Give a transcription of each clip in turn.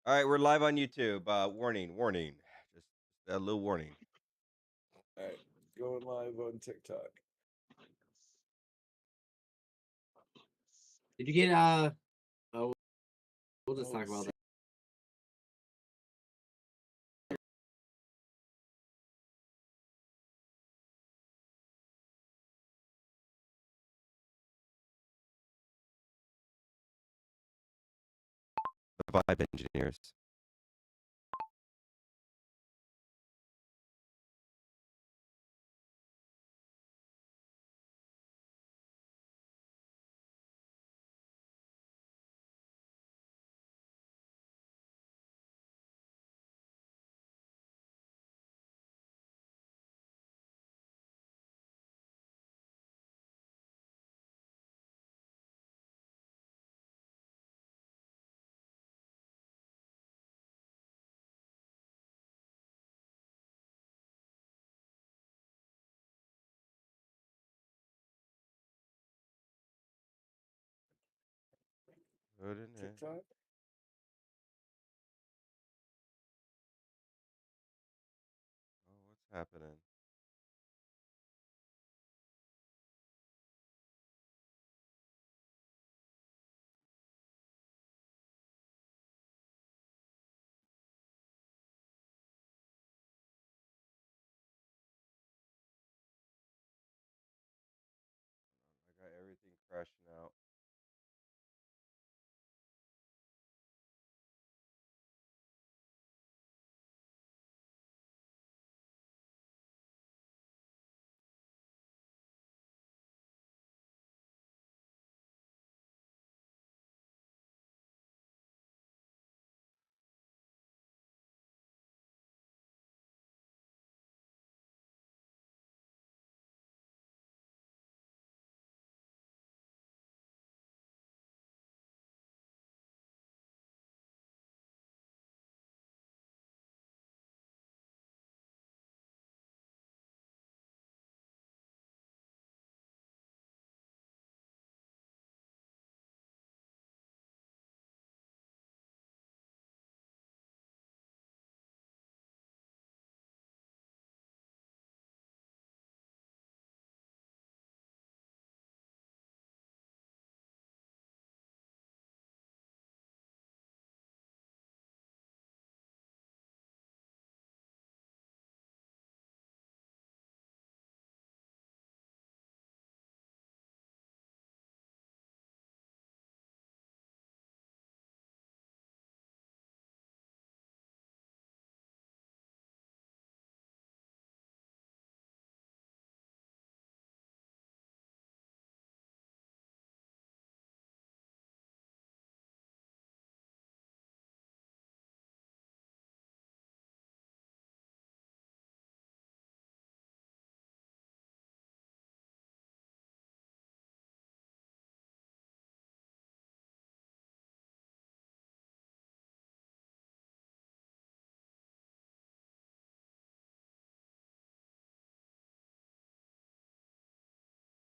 All right, we're live on YouTube. Warning, warning. Just a little warning. All right, going live on TikTok. Did you get oh, we'll just talk about that. The Vibe Engineers. Put in there. TikTok. Oh, what's happening? I got everything crashing out.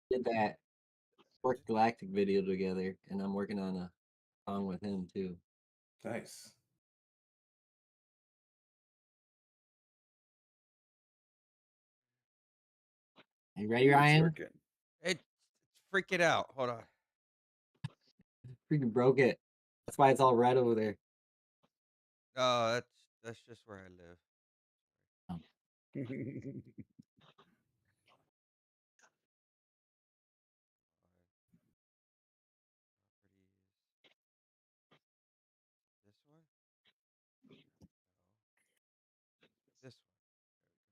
Did that Fourth Galactic video together, and I'm working on a song with him too. Nice. Are you ready, It's Ryan? working. It's freaking out. Hold on. Freaking broke it. That's why it's all red over there. Oh, that's just where I live. Properties. This one?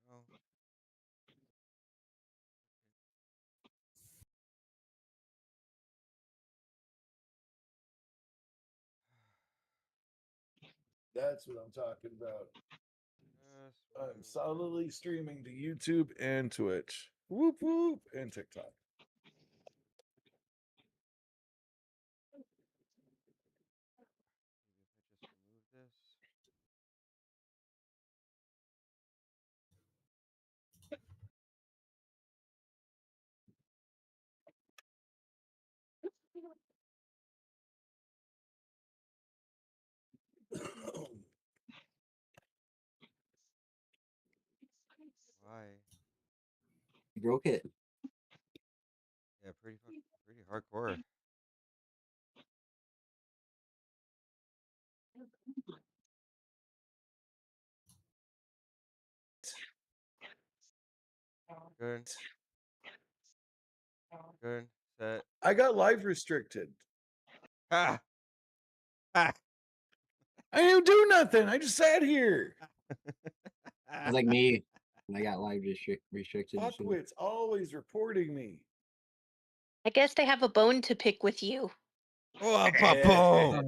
No. This one. There we go. That's what I'm talking about. That's what I'm I solidly streaming to YouTube and Twitch. Whoop whoop and TikTok. Maybe if I just remove this. broke it. Yeah, pretty hardcore. Good, good, set. I got life restricted. Ha! Ha! I didn't do nothing. I just sat here. It's like me. And I got live restricted. So. Fuckwits always reporting me. I guess they have a bone to pick with you. Oh, papo!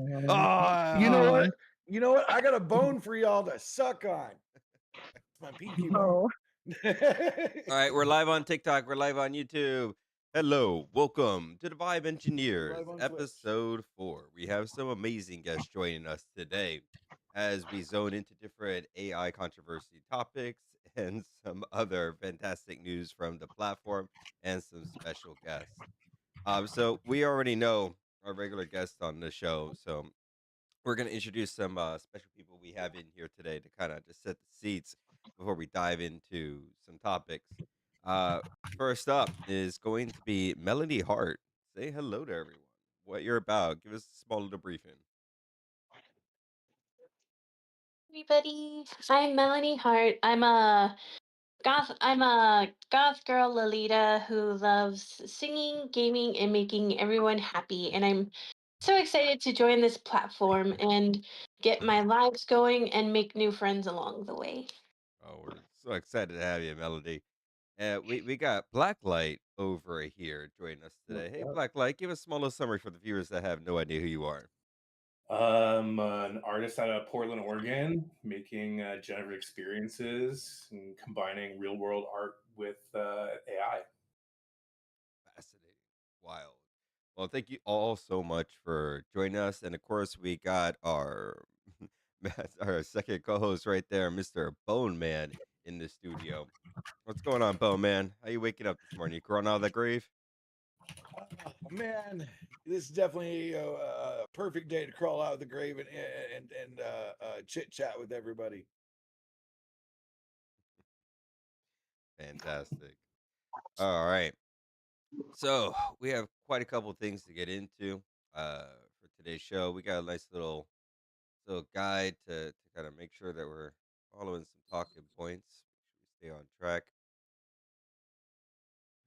You know Oh, what? You know what? I got a bone for y'all to suck on. It's my pinky bone. all right, we're live on TikTok. We're live on YouTube. Hello, welcome to the Vibe Engineers, Live on Twitch. episode 4. We have some amazing guests joining us today as we zone into different AI controversy topics and some other fantastic news from the platform and some special guests. So we already know our regular guests on the show, so we're going to introduce some special people we have in here today to kind of just set the seats before we dive into some topics. Uh, First up is going to be Melanie Hart. Say hello to everyone. What you're about. Give us a small little briefing. Everybody, I'm Melanie Hart. I'm a goth girl Lolita who loves singing, gaming, and making everyone happy. And I'm so excited to join this platform and get my lives going and make new friends along the way. Oh, we're so excited to have you, Melody. We got Blacklight over here joining us today. Hey, Blacklight, give us a small little summary for the viewers that have no idea who you are. An artist out of Portland, Oregon, making generative experiences and combining real world art with AI. Fascinating. Wild. Well, thank you all so much for joining us. And of course, we got our our second co-host right there, Mr. Bone Man, in the studio. What's going on, Bone Man? How you waking up this morning? You crawling out of the grave? Oh, man, this is definitely a perfect day to crawl out of the grave and chit chat with everybody. Fantastic. All right. So we have quite a couple of things to get into for today's show. We got a nice little guide to kind of make sure that we're following some talking points. Make sure we stay on track.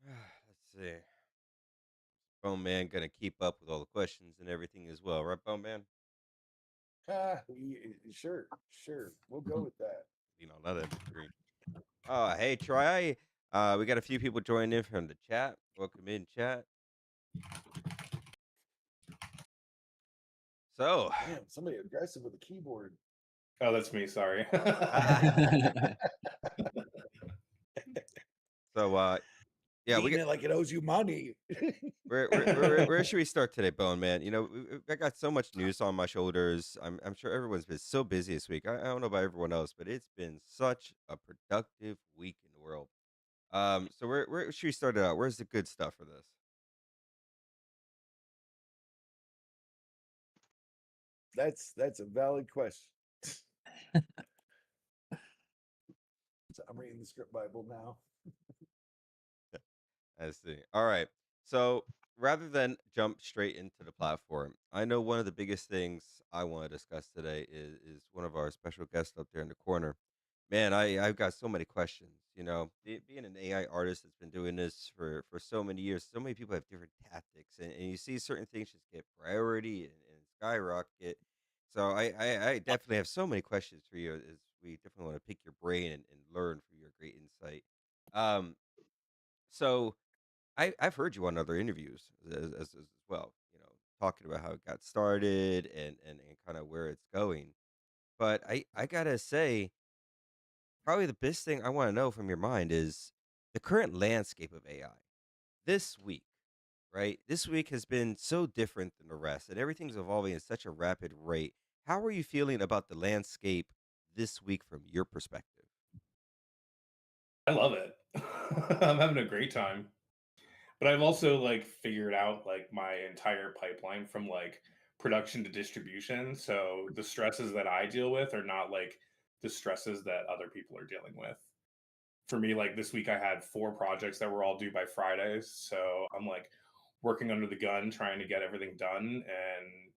Let's see. Bone Man gonna keep up with all the questions and everything as well, right, Bone Man? Sure. We'll go with that. You know, not that green. Oh, hey, Troy. We got a few people joining in from the chat. Welcome in, chat. So, Damn, somebody aggressive with a keyboard. Oh, that's me. Sorry. so yeah, we Eating got. it like it owes you money. Where should we start today, Bone Man? You know, I got so much news on my shoulders. I'm sure everyone's been so busy this week. I don't know about everyone else, but it's been such a productive week in the world. So where should we start out? Where's the good stuff for this? That's a valid question. So I'm reading the script Bible now. I see. All right. So rather than jump straight into the platform, I know one of the biggest things I want to discuss today is one of our special guests up there in the corner. Man, I've got so many questions. You know, being an AI artist that's been doing this for so many years, so many people have different tactics, and you see certain things just get priority and skyrocket. So I definitely have so many questions for you as we definitely want to pick your brain and learn from your great insight. Um, so I've heard you on other interviews as well, you know, talking about how it got started and kind of where it's going. But I gotta say, probably the best thing I want to know from your mind is the current landscape of AI this week, right? This week has been so different than the rest, and everything's evolving at such a rapid rate. How are you feeling about the landscape this week from your perspective? I love it. I'm having a great time. But I've also like figured out like my entire pipeline from like production to distribution. So the stresses that I deal with are not like the stresses that other people are dealing with. for me, like this week I had 4 projects that were all due by Fridays. So I'm like working under the gun, trying to get everything done and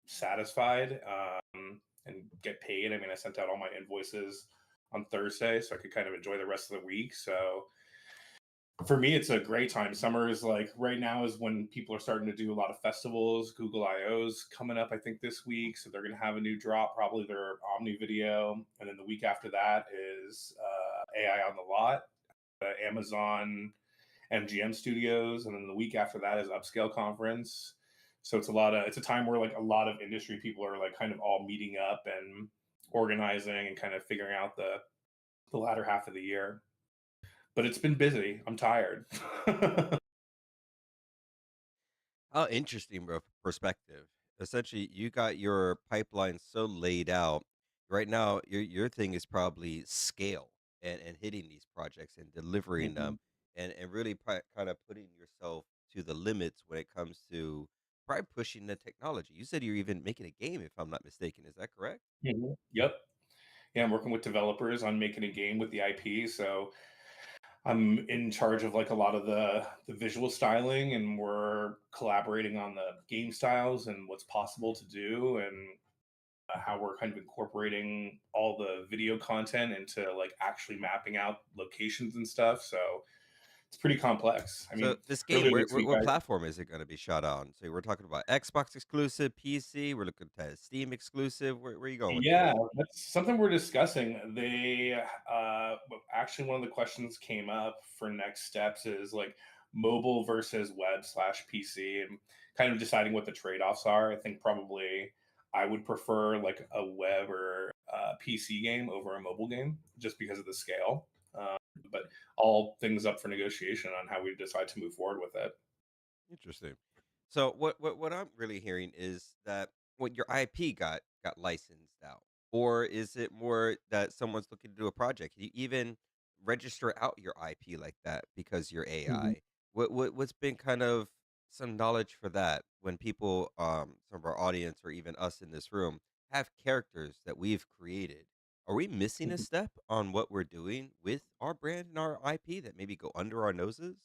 satisfied, and get paid. I mean, I sent out all my invoices on Thursday so I could kind of enjoy the rest of the week. So for me, it's a great time. Summer is like right now is when people are starting to do a lot of festivals. Google I/O's coming up, I think, this week, so they're going to have a new drop, probably their Omni video, and then the week after that is AI on the lot, Amazon MGM Studios, and then the week after that is Upscale Conference. So it's a time where like a lot of industry people are like kind of all meeting up and organizing and kind of figuring out the latter half of the year. But it's been busy. I'm tired. Oh, interesting, bro. Perspective. Essentially, you got your pipeline so laid out. Right now, your thing is probably scale and hitting these projects and delivering them Mhm. and really kind of putting yourself to the limits when it comes to probably pushing the technology. You said you're even making a game, if I'm not mistaken. Is that correct? Mhm. Yep. Yeah, I'm working with developers on making a game with the IP. So I'm in charge of like a lot of the visual styling, and we're collaborating on the game styles and what's possible to do, and how we're kind of incorporating all the video content into like actually mapping out locations and stuff. So it's pretty complex. I So mean, this game, earlier this week, what platform is it going to be shot on? So we're talking about Xbox exclusive, PC. We're looking at Steam exclusive. Where are you going with this? yeah, that's something we're discussing. Actually, one of the questions came up for next steps is like mobile versus web/PC, and kind of deciding what the trade-offs are. I think probably I would prefer like a web or PC game over a mobile game just because of the scale. But all things up for negotiation on how we decide to move forward with it. Interesting. So what I'm really hearing is that when your IP got licensed out, or is it more that someone's looking to do a project? You even register out your IP like that because you're AI. What's been kind of some knowledge for that when people, some of our audience or even us in this room have characters that we've created? Are we missing a step on what we're doing with our brand and our IP that maybe go under our noses?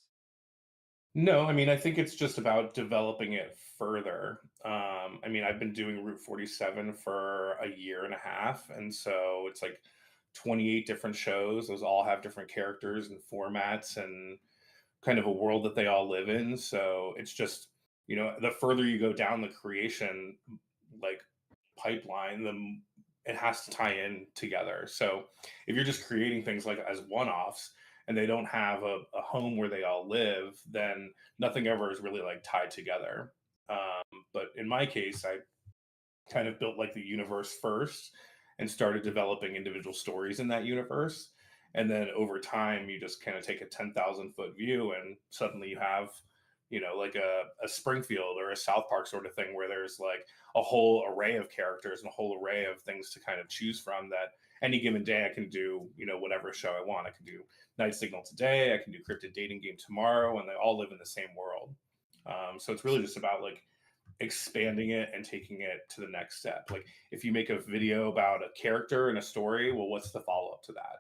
No, I mean, I think it's just about developing it further. I mean, I've been doing Route 47 for a year and a half, and so it's like 28 different shows. Those all have different characters and formats and kind of a world that they all live in. So it's just, the further you go down the creation like pipeline, it has to tie in together. So if you're just creating things like as one-offs and they don't have a home where they all live, then nothing ever is really like tied together. But in my case, I kind of built like the universe first and started developing individual stories in that universe. And then over time, you just kind of take a 10,000-foot view, and suddenly you have, like a Springfield or a South Park sort of thing where there's like a whole array of characters and a whole array of things to kind of choose from that any given day I can do, whatever show I want. I can do Night Signal today, I can do Cryptid Dating Game tomorrow, and they all live in the same world. So it's really just about like expanding it and taking it to the next step. Like if you make a video about a character and a story, well, what's the follow up to that?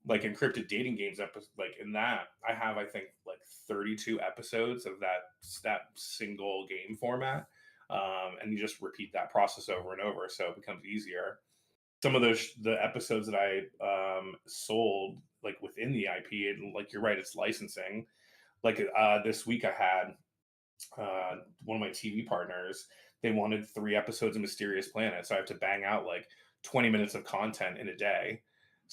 Like encrypted dating games episode, like in that, I have I think like 32 episodes of that single game format, and you just repeat that process over and over, so it becomes easier. Some of the episodes that I sold like within the IP, and like you're right, it's licensing. Like this week I had one of my TV partners, they wanted 3 episodes of Mysterious Planet. So I have to bang out like 20 minutes of content in a day.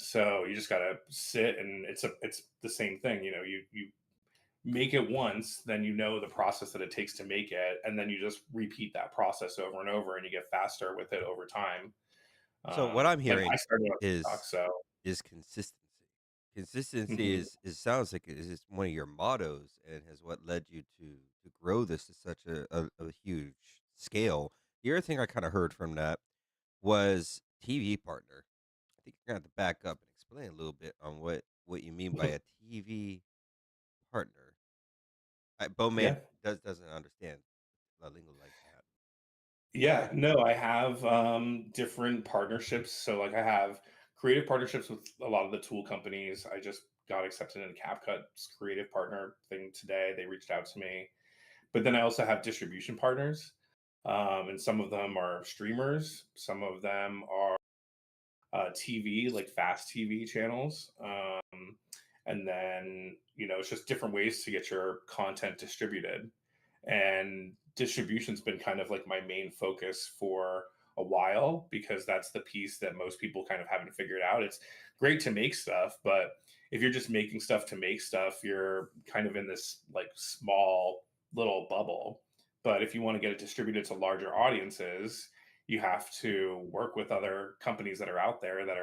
So you just gotta sit, and it's the same thing. You make it once, then you know the process that it takes to make it, and then you just repeat that process over and over, and you get faster with it over time. So what I'm And I hearing started on TikTok, is so consistency. Consistency mhm. is sounds like it is one of your mottos and has what led you to grow this to such a huge scale. The other thing I kind of heard from that was TV partner. I think you're gonna have to back up and explain a little bit on what you mean by a TV partner. Bowman Yeah. doesn't understand a lingo like that. Yeah, no, I have different partnerships. So like I have creative partnerships with a lot of the tool companies. I just got accepted in CapCut's creative partner thing today. They reached out to me. But then I also have distribution partners. And some of them are streamers, some of them are TV, like fast TV channels. And then, it's just different ways to get your content distributed. And distribution's been kind of like my main focus for a while because that's the piece that most people kind of haven't figured out. It's great to make stuff, but if you're just making stuff to make stuff, you're kind of in this like small little bubble. But if you want to get it distributed to larger audiences, you have to work with other companies that are out there that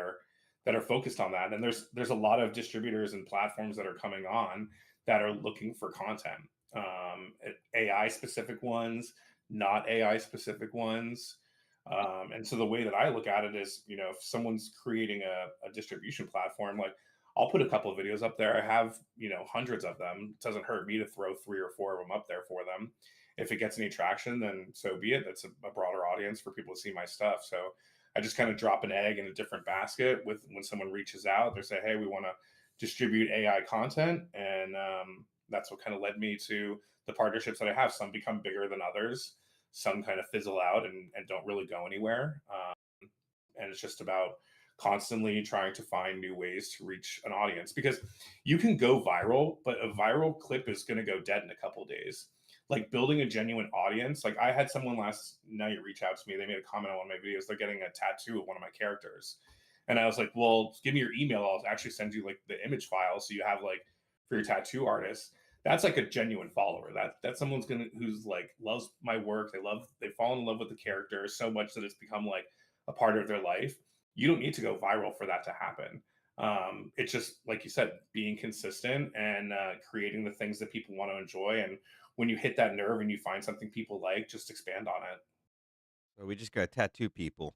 are focused on that. And there's a lot of distributors and platforms that are coming on that are looking for content, AI specific ones, not AI specific ones. And so the way that I look at it is, if someone's creating a distribution platform, like I'll put a couple of videos up there. I have, hundreds of them. It doesn't hurt me to throw 3 or 4 of them up there for them. If it gets any traction, then so be it. That's a broader audience for people to see my stuff. So I just kind of drop an egg in a different basket with when someone reaches out. They say, "Hey, we want to distribute AI content," and that's what kind of led me to the partnerships that I have. Some become bigger than others. Some kind of fizzle out and don't really go anywhere. And it's just about constantly trying to find new ways to reach an audience because you can go viral, but a viral clip is going to go dead in a couple days. Like building a genuine audience. Like I had someone last night reach out to me. They made a comment on one of my videos. They're getting a tattoo of one of my characters. And I was like, well, give me your email. I'll actually send you like the image file so you have like for your tattoo artist. That's like a genuine follower. That's someone's gonna who's like loves my work. They fall in love with the character so much that it's become like a part of their life. You don't need to go viral for that to happen. It's just like you said, being consistent and creating the things that people want to enjoy. And when you hit that nerve and you find something people like, just expand on So we just got tattoo people.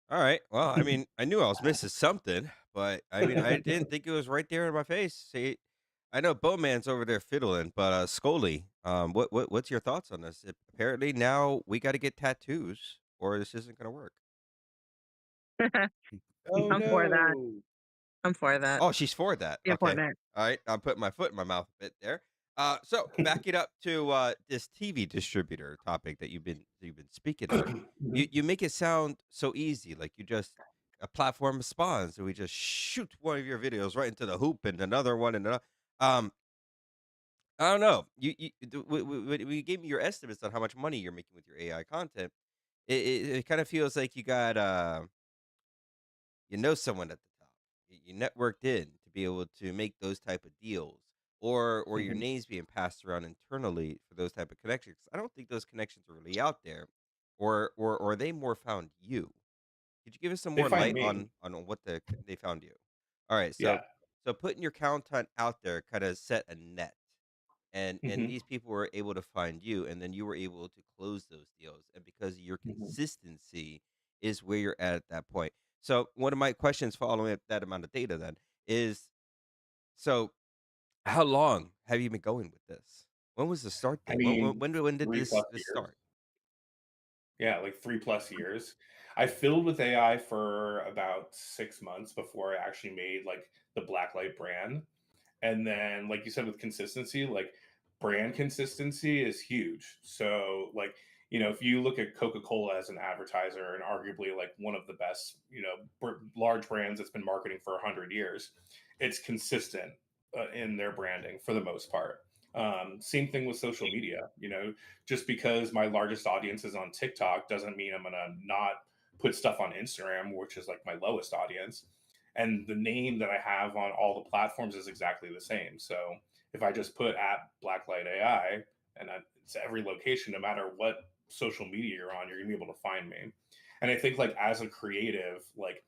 All right. Well, I mean, I knew I was missing something, but I mean, I didn't think it was right there in my face. See, I know Bowman's over there fiddling, but Scully, what's your thoughts on this? Apparently now we got to get tattoos, or this isn't gonna work. Oh I'm for that. no. I'm for that. Oh, she's for that. The Okay. appointment. All right. I'm putting my foot in my mouth a bit there. So back it up to this TV distributor topic that you've been speaking it. of. You make it sound so easy, like you just a platform responds, so we just shoot one of your videos right into the hoop and another one and another. Um, I don't know. When you gave me your estimates on how much money you're making with your AI content, it kind of feels like you know someone at the top. You networked in to be able to make those type of deals, or your Mhm. name's being passed around internally for those type of connections. I don't think those connections are really out there, or they more found you. Could you give us some They more find light me. on what they found you? All right, Yeah. so putting your content out there kind of set a net, and Hmm. these people were able to find you, and then you were able to close those deals, and because of your Hmm. consistency is where you're at that point. So one of my questions following up that amount of data then is, so how long have you been going with this? When was the start I date? mean, When did three this plus this years. start? Yeah, like 3 plus years. I fiddled with AI for about 6 months before I actually made like the Blacklight brand. And then, like you said, with consistency, like brand consistency is huge. So, like, if you look at Coca Cola as an advertiser and arguably like one of the best, large brands that's been marketing for 100 years, it's consistent in their branding for the most part. Same thing with social media. Just because my largest audience is on TikTok doesn't mean I'm going to not put stuff on Instagram, which is like my lowest audience, and the name that I have on all the platforms is exactly the same. So if I just put at Blacklight AI and it's every location, no matter what social media you're on, you're gonna be able to find me. And I think like as a creative, like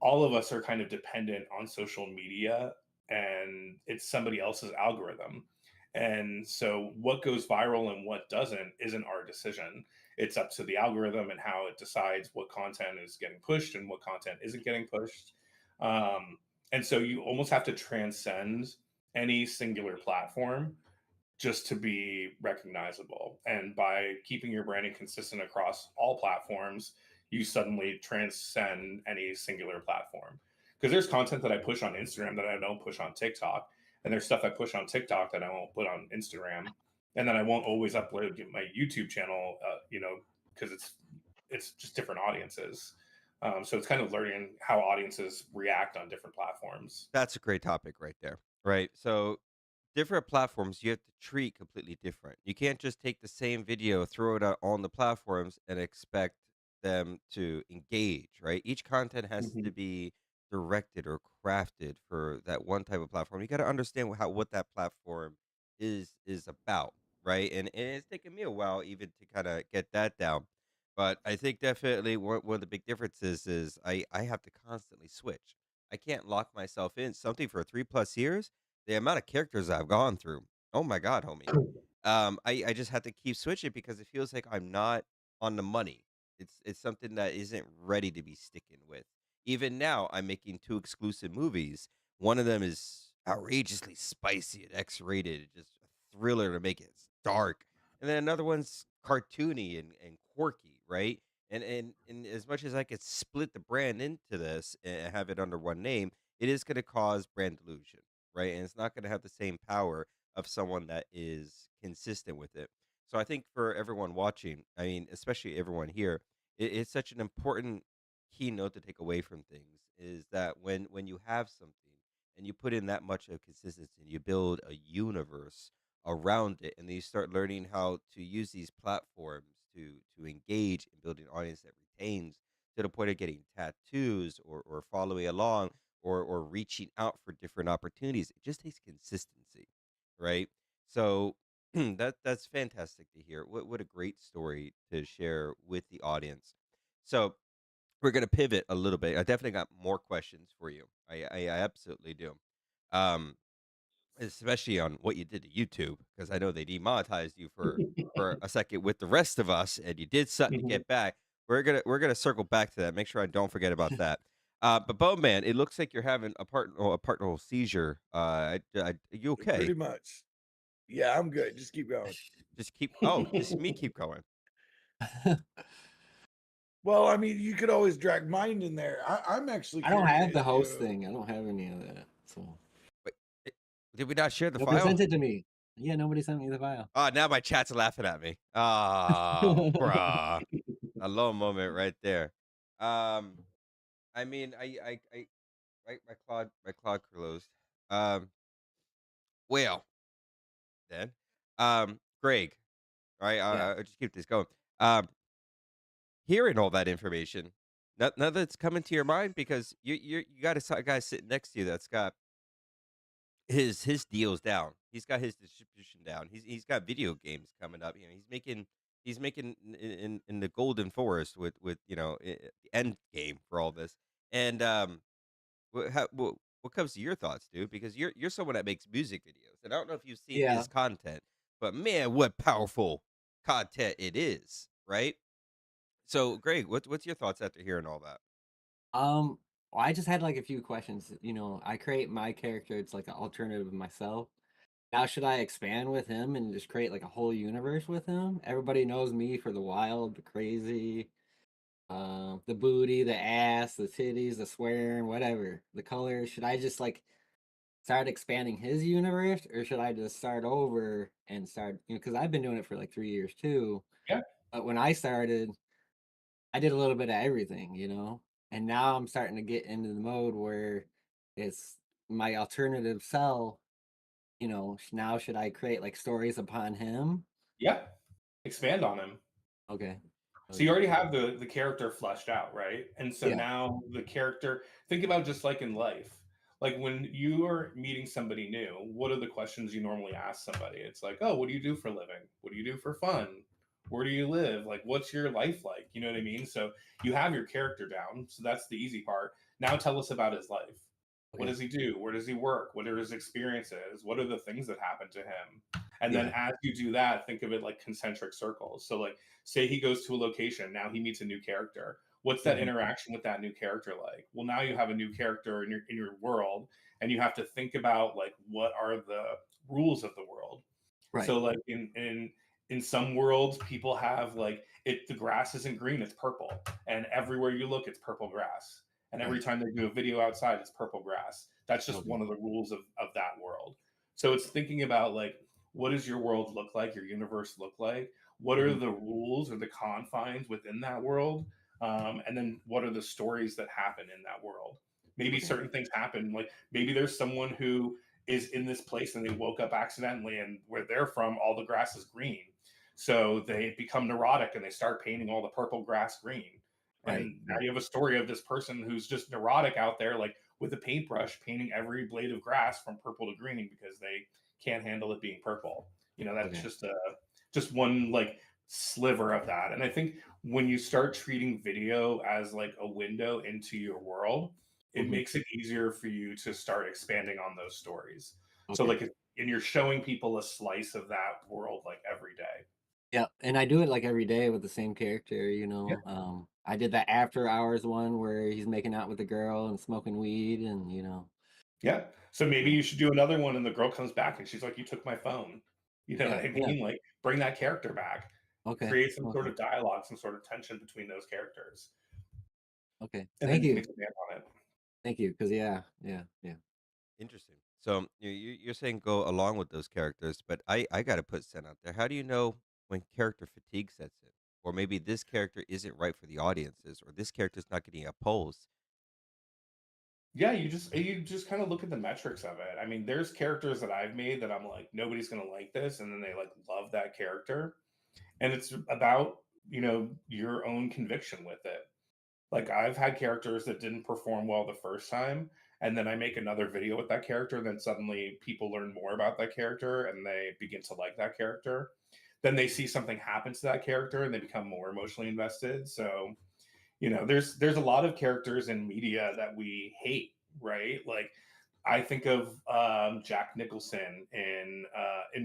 all of us are kind of dependent on social media and it's somebody else's algorithm. And so what goes viral and what doesn't isn't our decision. It's up to the algorithm and how it decides what content is getting pushed and what content isn't getting pushed. And so you almost have to transcend any singular platform just to be recognizable. And by keeping your branding consistent across all platforms, you suddenly transcend any singular platform. Because there's content that I push on Instagram that I don't push on TikTok, and there's stuff I push on TikTok that I won't put on Instagram, and then I won't always upload to my YouTube channel, because it's just different audiences. So it's kind of learning how audiences react on different platforms. That's a great topic right there, right? So different platforms you have to treat completely different. You can't just take the same video, throw it out on the platforms, and expect them to engage, right? Each content has Mhm. to be directed or crafted for that one type of platform. You got to understand what that platform is about, right? And it's taken me a while even to kind of get that down. But I think definitely one of the big differences is I have to constantly switch. I can't lock myself in something for 3 plus years. The amount of characters I've gone through. Oh my god, homie. I just have to keep switching because it feels like I'm not on the money. It's something that isn't ready to be sticking with. Even now, I'm making 2 exclusive movies. One of them is outrageously spicy and X-rated, just a thriller to make it dark. And then another one's cartoony and quirky, right? And as much as I could split the brand into this and have it under one name, it is going to cause brand delusion, right? And it's not going to have the same power of someone that is consistent with it. So I think for everyone watching, I mean, especially everyone here, it's such an important keynote to take away from things is that when you have something and you put in that much of consistency and you build a universe around it and then you start learning how to use these platforms to engage in building an audience that retains to the point of getting tattoos or following along or reaching out for different opportunities. It just takes consistency, right? So that's fantastic to hear. What a great story to share with the audience. So we're gonna pivot a little bit. I definitely got more questions for you. I absolutely do. Um, Especially on what you did to YouTube, because I know they demonetized you for a second with the rest of us, and you did something to Mhm. get back. We're gonna circle back to that. Make sure I don't forget about that. But Bone Man, it looks like you're having a partial seizure. Are you okay? Pretty much. Yeah, I'm good. Just keep going. Just keep. Oh, just me keep going. Well, I mean, you could always drag mine in there. I'm actually I don't have curious. the host thing. I don't have any of that. So Wait, eh, did we not share the nobody sent file? it to me. Yeah, nobody sent me the file. Now my chat's laughing at me. Ah, bruh. A low moment right there. Um, I mean, my Claude closed. Um, well, then, Greg, all right, Yeah. I'll just keep this going. Um, Hearing all that information, none that's coming to your mind because you got a guy sitting next to you that's got his deals down. He's got his distribution down. He's got video games coming up. He's making in the golden forest with the end game for all this. And what comes to your thoughts, dude? Because you're someone that makes music videos, and I don't know if you've seen Yeah. his content, but man, what powerful content it is, right? So, Greg, what's your thoughts after hearing all that? Um, well, I just had like a few questions. I create my character. It's like an alternative of myself. Now, should I expand with him and just create like a whole universe with him? Everybody knows me for the wild, the crazy, the booty, the ass, the titties, the swearing, whatever, the colors. Should I just like start expanding his universe, or should I just start over and start? Because I've been doing it for like 3 years too. Yeah. But when I started, I did a little bit of everything. And now I'm starting to get into the mode where it's my alternative self. Now should I create like stories upon him? Yeah. Expand on him. Okay. So you Okay. already have the character fleshed out, right? And so Yeah. now the character, think about just like in life. Like when you are meeting somebody new, what are the questions you normally ask somebody? It's like, oh, what do you do for a living? What do you do for fun? Where do you live? Like, what's your life like? You know what I mean? So you have your character down. So that's the easy part. Now tell us about his life. What Okay. does he do? Where does he work? What are his experiences? What are the things that happen to him? And then Yeah. as you do that, think of it like concentric circles. So like say he goes to a location, now he meets a new character. What's that Mhm. interaction with that new character like? Well, now you have a new character in your world, and you have to think about like what are the rules of the world. Right. So like in some worlds, people have like the grass isn't green, it's purple, and everywhere you look, it's purple grass. And every Right. time they do a video outside, it's purple grass. That's just Okay. one of the rules of that world. So it's thinking about like, what does your world look like, your universe look like? What are Hmm. the rules or the confines within that world? And then what are the stories that happen in that world? Maybe Okay. certain things happen. Like maybe there's someone who is in this place and they woke up accidentally, and where they're from, all the grass is green. So they become neurotic and they start painting all the purple grass green. Right. And now Right. you have a story of this person who's just neurotic out there, like with a paintbrush, painting every blade of grass from purple to green because they can't handle it being purple. That's Okay. just one like sliver of that. And I think when you start treating video as like a window into your world, it Hmm. makes it easier for you to start expanding on those stories. So Okay. like, and you're showing people a slice of that world like every day. Yeah, and I do it like every day with the same character, Yeah. I did that after hours one where he's making out with the girl and smoking weed and Yeah. So maybe yeah. you should do another one and the girl comes back and she's like, "You took my phone." You know what Yeah, I yeah. mean? Like bring that character back. Okay. Create some sort Okay. of dialogue, some sort of tension between those characters. Okay. And then Thank you can you. expand on it. Thank you. Cause yeah, yeah, yeah. Interesting. So you're saying go along with those characters, but I got to put Sen out there. How do you know when character fatigue sets in? Or maybe this character isn't right for the audiences, or this character's not getting a pulse. Yeah, you just kind of look at the metrics of it. I mean, there's characters that I've made that I'm like, nobody's gonna like this, and then they like love that character. And it's about, your own conviction with it. Like I've had characters that didn't perform well the first time, and then I make another video with that character, then suddenly people learn more about that character and they begin to like that character. Then they see something happen to that character and they become more emotionally invested. So, there's a lot of characters in media that we hate, right? Like I think of Jack Nicholson in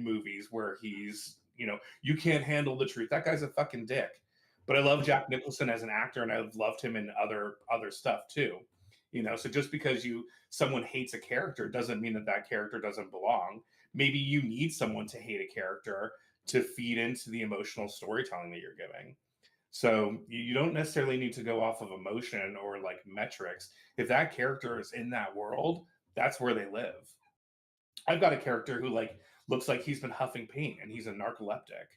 movies where he's, you can't handle the truth. That guy's a fucking dick. But I love Jack Nicholson as an actor, and I've loved him in other stuff too. So just because someone hates a character doesn't mean that that character doesn't belong. Maybe you need someone to hate a character to feed into the emotional storytelling that you're giving. So you don't necessarily need to go off of emotion or like metrics. If that character is in that world, that's where they live. I've got a character who like looks like he's been huffing paint and he's a narcoleptic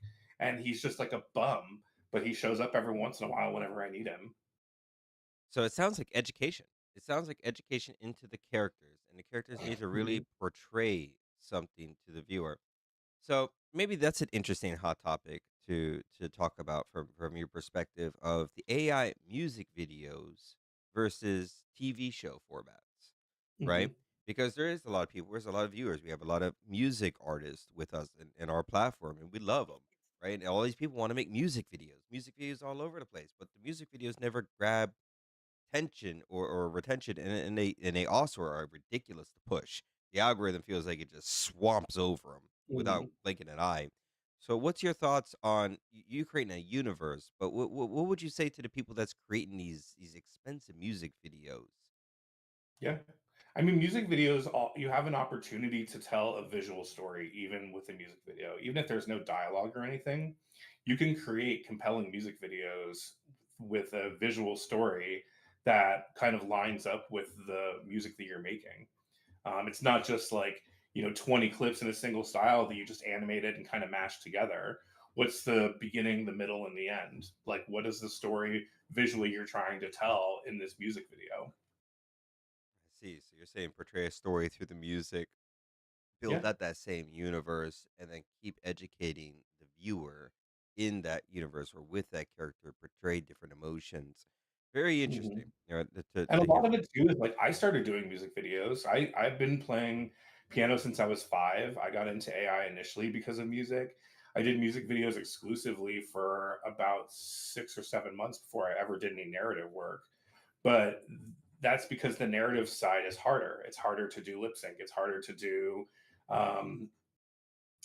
and he's just like a bum, but he shows up every once in a while whenever I need him. So it sounds like education. It sounds like education into the characters, and the characters need to really Mhm. portray something to the viewer. So maybe that's an interesting hot topic to talk about from your perspective of the AI music videos versus TV show formats, right? Mhm. Because there is a lot of people, there's a lot of viewers. We have a lot of music artists with us in our platform, and we love them, right? And all these people want to make music videos all over the place, but the music videos never grab tension or retention, and they also are ridiculous to push. The algorithm feels like it just swamps over them without Mhm. blinking an eye. So, what's your thoughts on you creating a universe? But what would you say to the people that's creating these expensive music videos? Yeah. I mean, music videos, you have an opportunity to tell a visual story, even with a music video. Even if there's no dialogue or anything, you can create compelling music videos with a visual story that kind of lines up with the music that you're making. It's not just like, 20 clips in a single style that you just animated and kind of mashed together. What's the beginning, the middle, and the end? Like, what is the story visually you're trying to tell in this music video? I see. So you're saying portray a story through the music, Yeah. build out that same universe, and then keep educating the viewer in that universe or with that character, portray different emotions. Very Mhm. interesting, And a to hear lot of from it too is like I started doing music videos. I've been playing piano since I was 5. I got into AI initially because of music. I did music videos exclusively for about 6 or 7 months before I ever did any narrative work. But that's because the narrative side is harder. It's harder to do lip sync. It's harder to do um,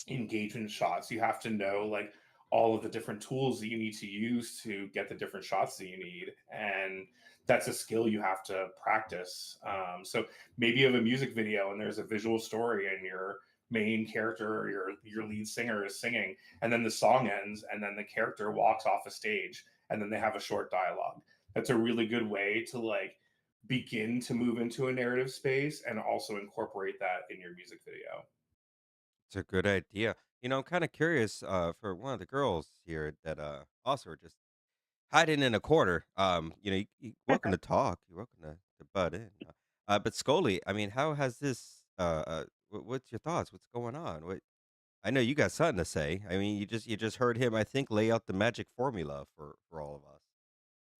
engagement shots. You have to know like all of the different tools that you need to use to get the different shots that you need, and that's a skill you have to practice. So maybe you have a music video and there's a visual story, and you're main character or your lead singer is singing, and then the song ends, and then the character walks off a stage, and then they have a short dialogue. That's a really good way to like begin to move into a narrative space and also incorporate that in your music video. It's a good idea. I'm kind of curious for one of the girls here that also are just hiding in a corner. You welcome to talk. You're welcome to butt in. But Scully, I mean, how has this? What's your thoughts? What's going on? I know you got something to say. I mean, you just heard him, I think, lay out the magic formula for all of us.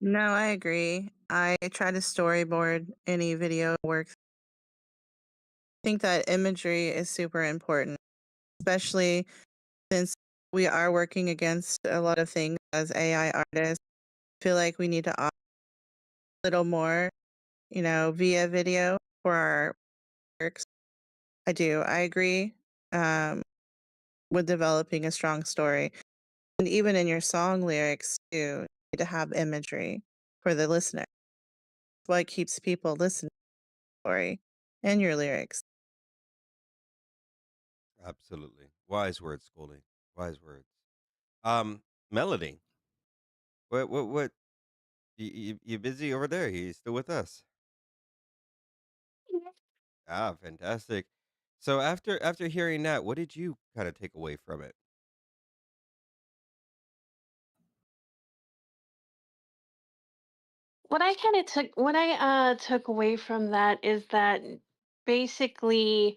No, I agree. I try to storyboard any video works. I think that imagery is super important, especially since we are working against a lot of things as AI artists. I feel like we need to offer a little more, via video for our works. I do. I agree um, with developing a strong story. And even in your song lyrics, too, you need to have imagery for the listener. What keeps people listening to the story and your lyrics. Absolutely, wise words, Scully. Wise words. Um, Melody, what? You busy over there? You still with us? Ah, fantastic. So after hearing that, what did you kind of take away from it? What I took away from that is that basically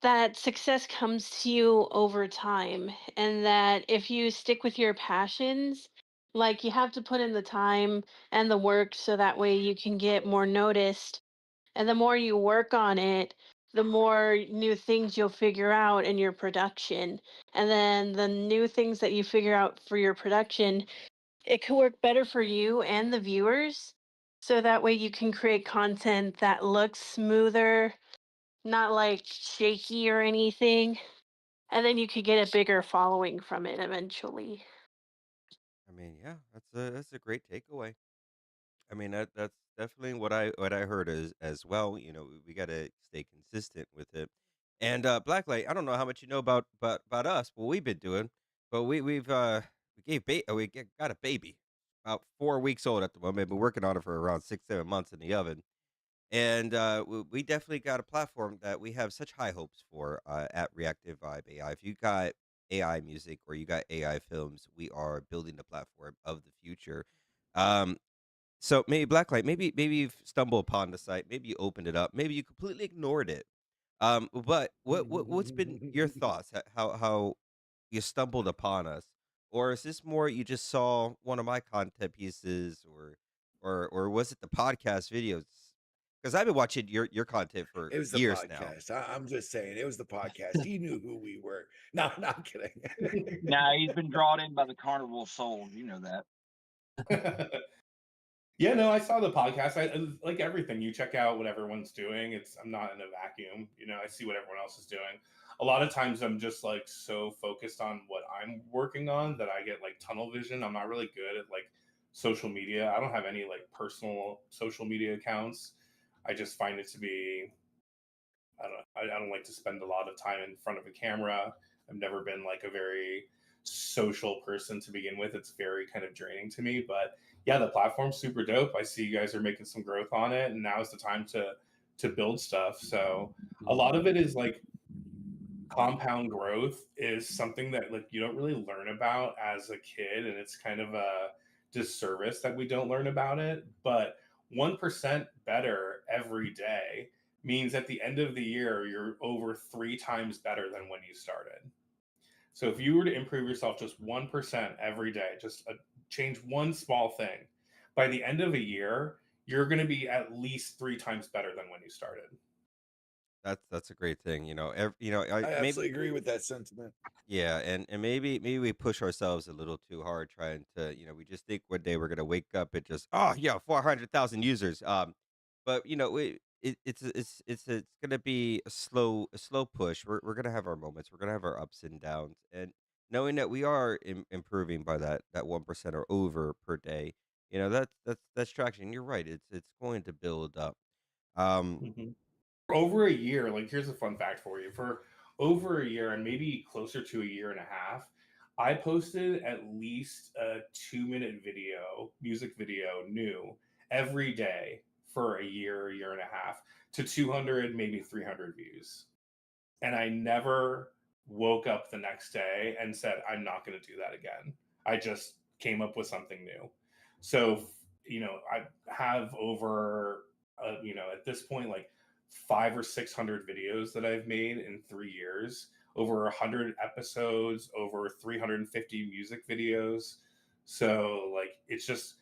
that success comes to you over time, and that if you stick with your passions, like, you have to put in the time and the work so that way you can get more noticed, and the more you work on it, the more new things you'll figure out in your production, and then the new things that you figure out for your production, it could work better for you and the viewers, so that way you can create content that looks smoother, not like shaky or anything, and then you could get a bigger following from it eventually. I mean, yeah, that's a great takeaway. I mean, that's definitely what I heard as well. We got to stay consistent with it. And Blacklight, I don't know how much you know about us, what we've been doing, but we got a baby, about 4 weeks old at the moment. Been working on it for around 6 7 months in the oven, and we definitely got a platform that we have such high hopes for at Reactive Vibe AI. If you got AI music or you got AI films, we are building the platform of the future. Um, so maybe Blacklight, maybe you've stumbled upon the site, maybe you opened it up, maybe you completely ignored it. But what's been your thoughts? How you stumbled upon us, or is this more you just saw one of my content pieces, or was it the podcast videos? Because I've been watching your content for It was the years now. podcast. I'm just saying, it was the podcast. He knew who we were. No, no, I'm kidding. Nah, he's been drawn in by the carnival soul. You know that. Yeah, no, I saw the podcast. Like everything, you check out what everyone's doing. I'm not in a vacuum. I see what everyone else is doing. A lot of times, I'm just like so focused on what I'm working on that I get like tunnel vision. I'm not really good at like social media. I don't have any like personal social media accounts. I just find it to be I don't know. I don't like to spend a lot of time in front of a camera. I've never been like a very social person to begin with. It's very kind of draining to me. But yeah, the platform's super dope. I see you guys are making some growth on it, and now is the time to build stuff. So a lot of it is like compound growth is something that like you don't really learn about as a kid, and it's kind of a disservice that we don't learn about it. But 1% better every day means at the end of the year you're over 3 times better than when you started. So if you were to improve yourself just 1% every day, just change one small thing, by the end of a year you're going to be at least 3 times better than when you started. That's a great thing. I I maybe. absolutely agree with that sentiment. Yeah, and maybe we push ourselves a little too hard trying to, we just think one day we're gonna wake up and just, oh yeah, 400,000 users. But it's gonna be a slow push. We're gonna have our moments. We're gonna have our ups and downs, and knowing that we are improving by that 1% or over per day, that's traction. You're right. It's going to build up. Um, Mhm. For over a year, like here's a fun fact for you. For over a year and maybe closer to a year and a half, I posted at least a 2-minute video, music video, new every day for a year and a half to 200, maybe 300 views. And I never woke up the next day and said, I'm not going to do that again. I just came up with something new. So, I have over, at this point, like 500 or 600 videos that I've made in 3 years, over 100 episodes, over 350 music videos. So, like, it's just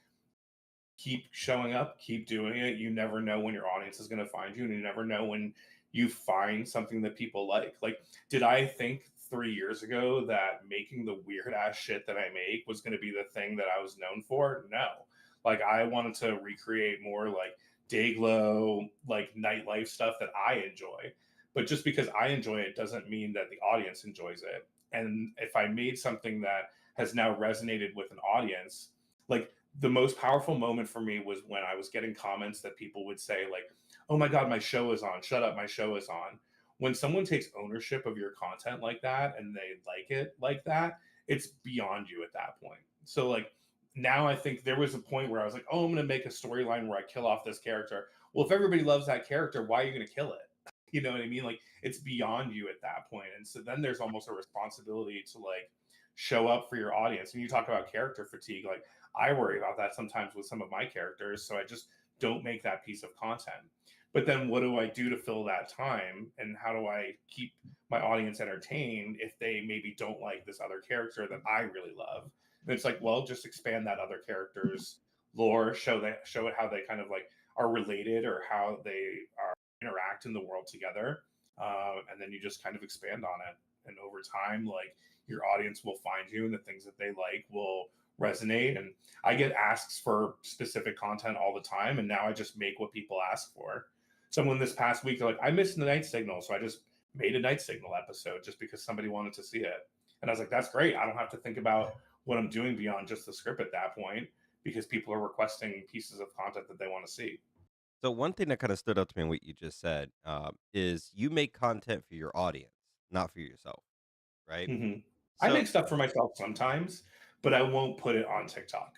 keep showing up, keep doing it. You never know when your audience is going to find you, and you never know when you find something that people like. Like, did I think 3 years ago that making the weird ass shit that I make was going to be the thing that I was known for? No. Like, I wanted to recreate more like day glow, like nightlife stuff that I enjoy. But just because I enjoy it doesn't mean that the audience enjoys it. And if I made something that has now resonated with an audience, like, the most powerful moment for me was when I was getting comments that people would say, like, oh my God, my show is on. Shut up, my show is on. When someone takes ownership of your content like that and they like it like that, it's beyond you at that point. So, like, now I think there was a point where I was like, oh, I'm going to make a storyline where I kill off this character. Well, if everybody loves that character, why are you going to kill it? You know what I mean? Like, it's beyond you at that point. And so then there's almost a responsibility to, like, show up for your audience. And you talk about character fatigue, like, I worry about that sometimes with some of my characters. So I just don't make that piece of content. But then what do I do to fill that time? And how do I keep my audience entertained if they maybe don't like this other character that I really love? And it's like, well, just expand that other character's lore, show it how they kind of like are related or how they are interact in the world together. And then you just kind of expand on it. And over time, like, your audience will find you and the things that they like will resonate. And I get asks for specific content all the time. And now I just make what people ask for. Someone this past week, they're like, I missed the night signal. So I just made a night signal episode just because somebody wanted to see it. And I was like, that's great. I don't have to think about what I'm doing beyond just the script at that point because people are requesting pieces of content that they want to see. So one thing that kind of stood out to me in what you just said is you make content for your audience, not for yourself, right? Mm-hmm. I So, make stuff for myself sometimes, but I won't put it on TikTok.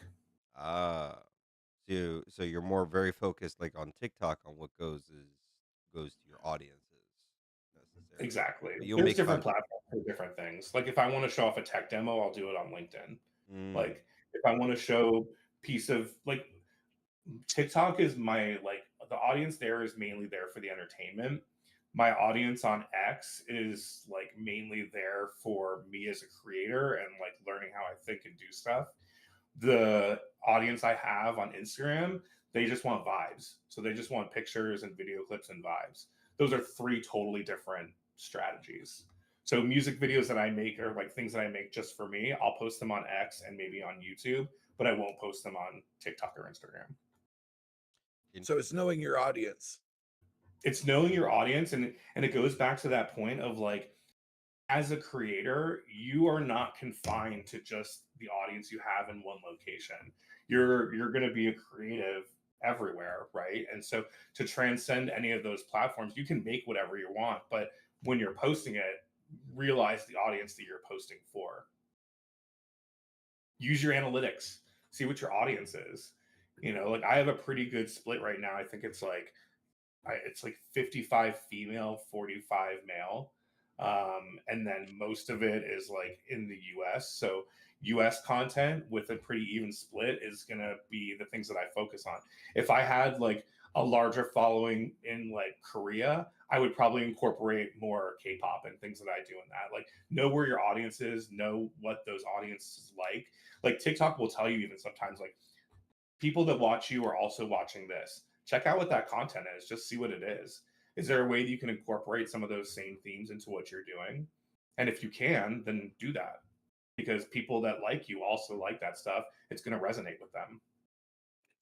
uh, so you're more very focused, like on TikTok, on what goes to your audiences necessarily, Exactly. but you'll There's make different content. platforms for different things. Like, if I want to show off a tech demo, I'll do it on LinkedIn. Mm, Like, if I want to show piece of like TikTok is my, like, the audience there is mainly there for the entertainment. My audience on X is like mainly there for me as a creator and like learning how I think and do stuff. The audience I have on Instagram, they just want vibes. So they just want pictures and video clips and vibes. Those are three totally different strategies. So music videos that I make are like things that I make just for me. I'll post them on X and maybe on YouTube, but I won't post them on TikTok or Instagram. So it's interesting. knowing your audience. It's knowing your audience, and it goes back to that point of like, as a creator, you are not confined to just the audience you have in one location. You're going to be a creative everywhere, right? And so to transcend any of those platforms, you can make whatever you want, but when you're posting it, realize the audience that you're posting for. Use your analytics, see what your audience is. Like, I have a pretty good split right now. I think it's like 55 female, 45 male. And then most of it is like in the US. So US content with a pretty even split is going to be the things that I focus on. If I had like a larger following in like Korea, I would probably incorporate more K-pop and things that I do in that. Like, know where your audience is, know what those audiences like. Like, TikTok will tell you even sometimes, like, people that watch you are also watching this. Check out what that content is. Just see what it is. Is there a way that you can incorporate some of those same themes into what you're doing? And if you can, then do that because people that like you also like that stuff. It's going to resonate with them.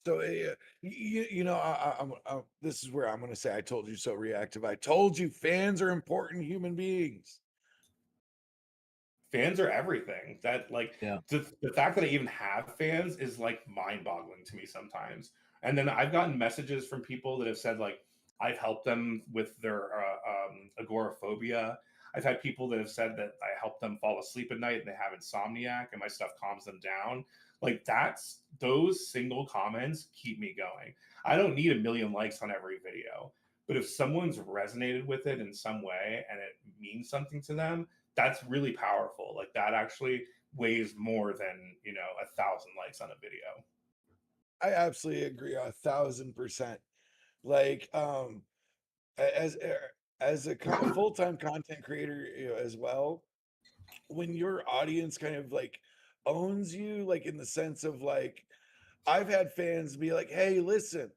So this is where I'm going to say I told you so. Reactive. I told you fans are important human beings. Fans are everything. That, like, Yeah. the fact that I even have fans is like mind-boggling to me sometimes. And then I've gotten messages from people that have said, like, I've helped them with their agoraphobia. I've had people that have said that I help them fall asleep at night and they have insomniac and my stuff calms them down. Like that's those single comments keep me going. I don't need a million likes on every video, but if someone's resonated with it in some way and it means something to them, that's really powerful. Like that actually weighs more than, 1,000 likes on a video. I absolutely agree 1,000%. Like, as as a full-time content creator, as well, when your audience kind of like owns you, like in the sense of like, I've had fans be like, "Hey, listen,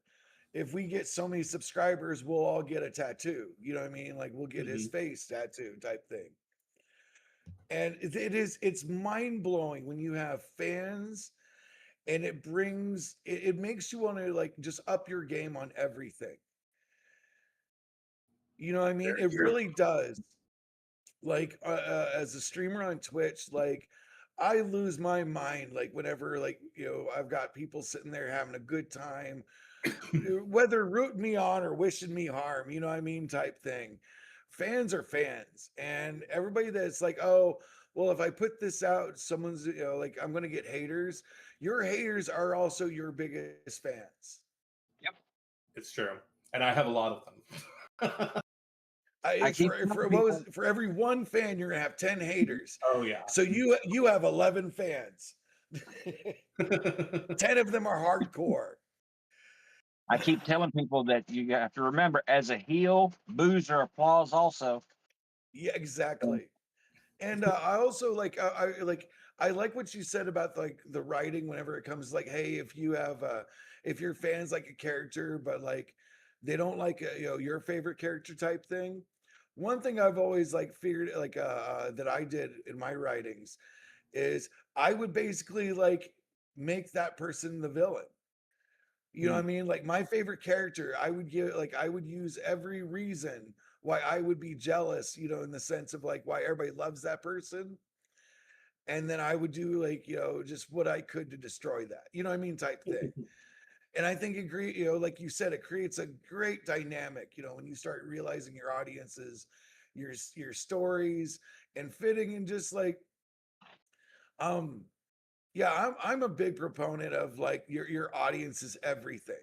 if we get so many subscribers, we'll all get a tattoo." You know what I mean? Like we'll get his Hmm. face tattoo type thing. And it's mind blowing when you have fans, and it makes you want to like just up your game on everything. You know what I mean? Very It true. really does. Like as a streamer on Twitch, like I lose my mind like whenever like I've got people sitting there having a good time, whether rooting me on or wishing me harm, you know what I mean, type thing. Fans are fans, and everybody that's like, oh, well, if I put this out, someone's like I'm gonna get haters. Your haters are also your biggest fans. Yep. It's true. And I have a lot of them. I I keep for telling what was people. for every one fan, you're gonna have 10 haters. Oh, yeah. So you have 11 fans. 10 of them are hardcore. I keep telling people that you have to remember, as a heel, boos are applause also. Yeah, exactly. And I also like I like what you said about like the writing whenever it comes like, hey, if your fans like a character, but like they don't like your favorite character type thing. One thing I've always like figured like that I did in my writings is I would basically like make that person the villain. You know what I Hmm. mean? Like my favorite character, I would use every reason why I would be jealous, in the sense of like why everybody loves that person. And then I would do like, just what I could to destroy that. You know what I mean? Type thing. And I think like you said, it creates a great dynamic, when you start realizing your audiences, your stories and fitting in just like um yeah, I'm a big proponent of like your audience is everything.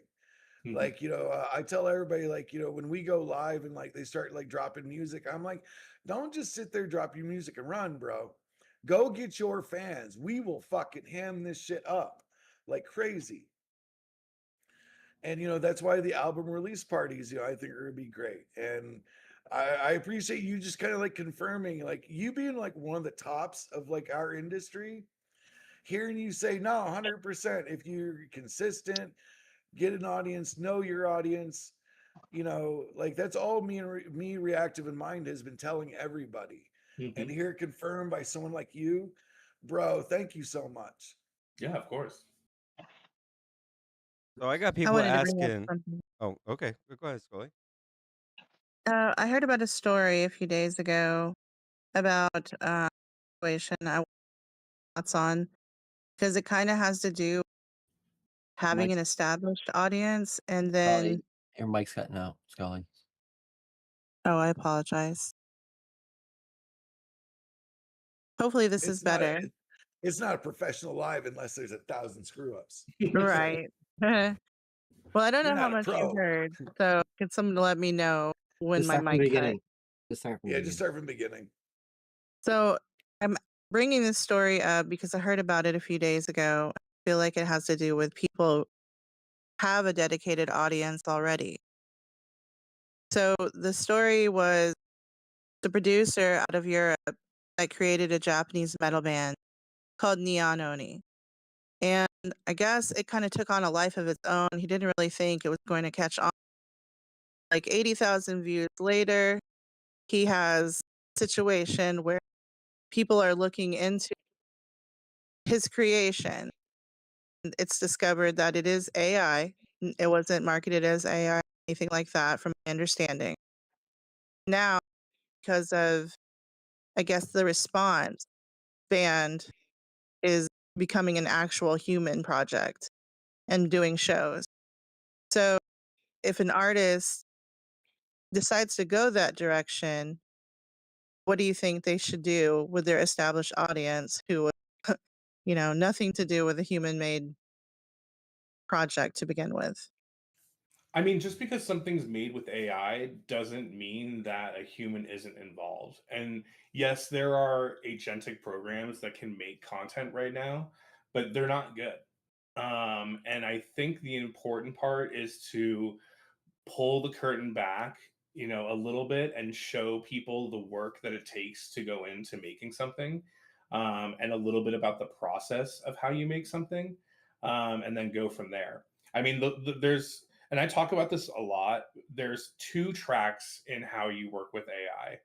Hmm. Like, I tell everybody, like, when we go live and like they start like dropping music, I'm like, don't just sit there, drop your music and run, bro. Go get your fans. We will fucking ham this shit up like crazy. And, that's why the album release parties, I think are gonna be great. And I appreciate you just kind of like confirming, like, you being like one of the tops of like our industry. Hearing you say, no, 100%, if you're consistent, get an audience, know your audience, like that's all me reactive in mind has been telling everybody, and Hmm. hear it confirmed by someone like you, bro. Thank you so much. Yeah, of course. So I got I people wanted to bring up asking. something. Oh, okay. Go ahead, Scully. I heard about a story a few days ago about situation I want thoughts on, because it kind of has to do having Mike's an established audience and then Scully, your mic's cutting out, Scully. oh, I apologize. Hopefully this is It's not a better. it's not a professional live unless there's 1,000 screw ups. So Right. Well, I don't you're know how not a much you pro. heard, so could someone let me know when Just my start from the mic cut? beginning. Just start from the Yeah, just beginning. start from the beginning. So I'm bringing this story up because I heard about it a few days ago. I feel like it has to do with people have a dedicated audience already. So the story was the producer out of Europe that created a Japanese metal band called Neon Oni. And I guess it kind of took on a life of its own. He didn't really think it was going to catch on. Like 80,000 views later, he has a situation where people are looking into his creation. It's discovered that it is AI. It wasn't marketed as AI, anything like that, from my understanding. Now, because of, I guess, the response, band is becoming an actual human project and doing shows. So if an artist decides to go that direction, what do you think they should do with their established audience who, nothing to do with a human made project to begin with? I mean, just because something's made with AI doesn't mean that a human isn't involved. And yes, there are agentic programs that can make content right now, but they're not good. And I think the important part is to pull the curtain back, a little bit and show people the work that it takes to go into making something, and a little bit about the process of how you make something, and then go from there. I mean, there's, and I talk about this a lot. There's two tracks in how you work with AI.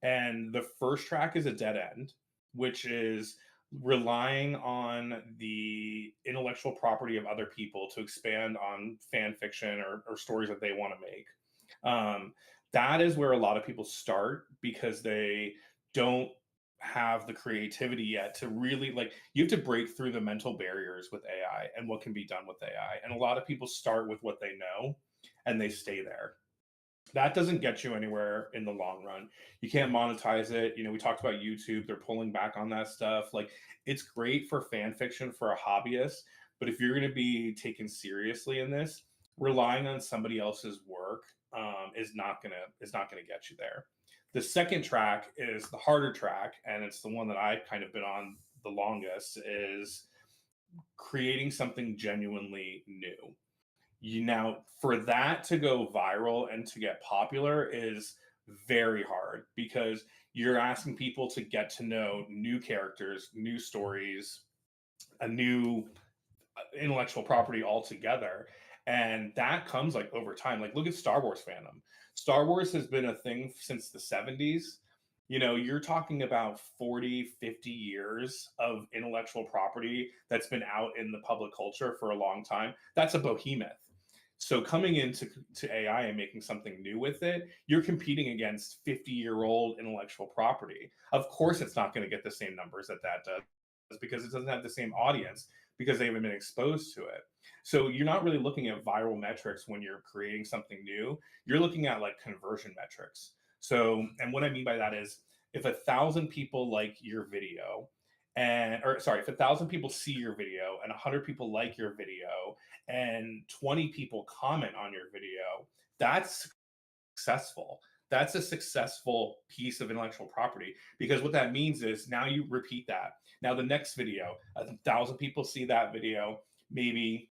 And the first track is a dead end, which is relying on the intellectual property of other people to expand on fan fiction or stories that they want to make. Um, that is where a lot of people start because they don't have the creativity yet to really, like, you have to break through the mental barriers with AI and what can be done with AI. And a lot of people start with what they know and they stay there. That doesn't get you anywhere in the long run. You can't monetize it. We talked about YouTube. They're pulling back on that stuff. Like, it's great for fan fiction for a hobbyist, but if you're going to be taken seriously in this, relying on somebody else's work, is not gonna get you there. The second track is the harder track, and it's the one that I've kind of been on the longest. Is creating something genuinely new. Now, for that to go viral and to get popular is very hard because you're asking people to get to know new characters, new stories, a new intellectual property altogether. And that comes like over time. Like, look at Star Wars fandom. Star Wars has been a thing since the 70s. You're talking about 40, 50 years of intellectual property that's been out in the public culture for a long time. That's a behemoth. So coming into AI and making something new with it, you're competing against 50-year-old intellectual property. Of course, it's not going to get the same numbers that does because it doesn't have the same audience because they haven't been exposed to it. So you're not really looking at viral metrics when you're creating something new. You're looking at like conversion metrics. So, and what I mean by that is if 1,000 people like your video, or sorry, if 1,000 people see your video and 100 people like your video and 20 people comment on your video, that's successful. That's a successful piece of intellectual property because what that means is now you repeat that. Now, the next video, 1,000 people see that video, maybe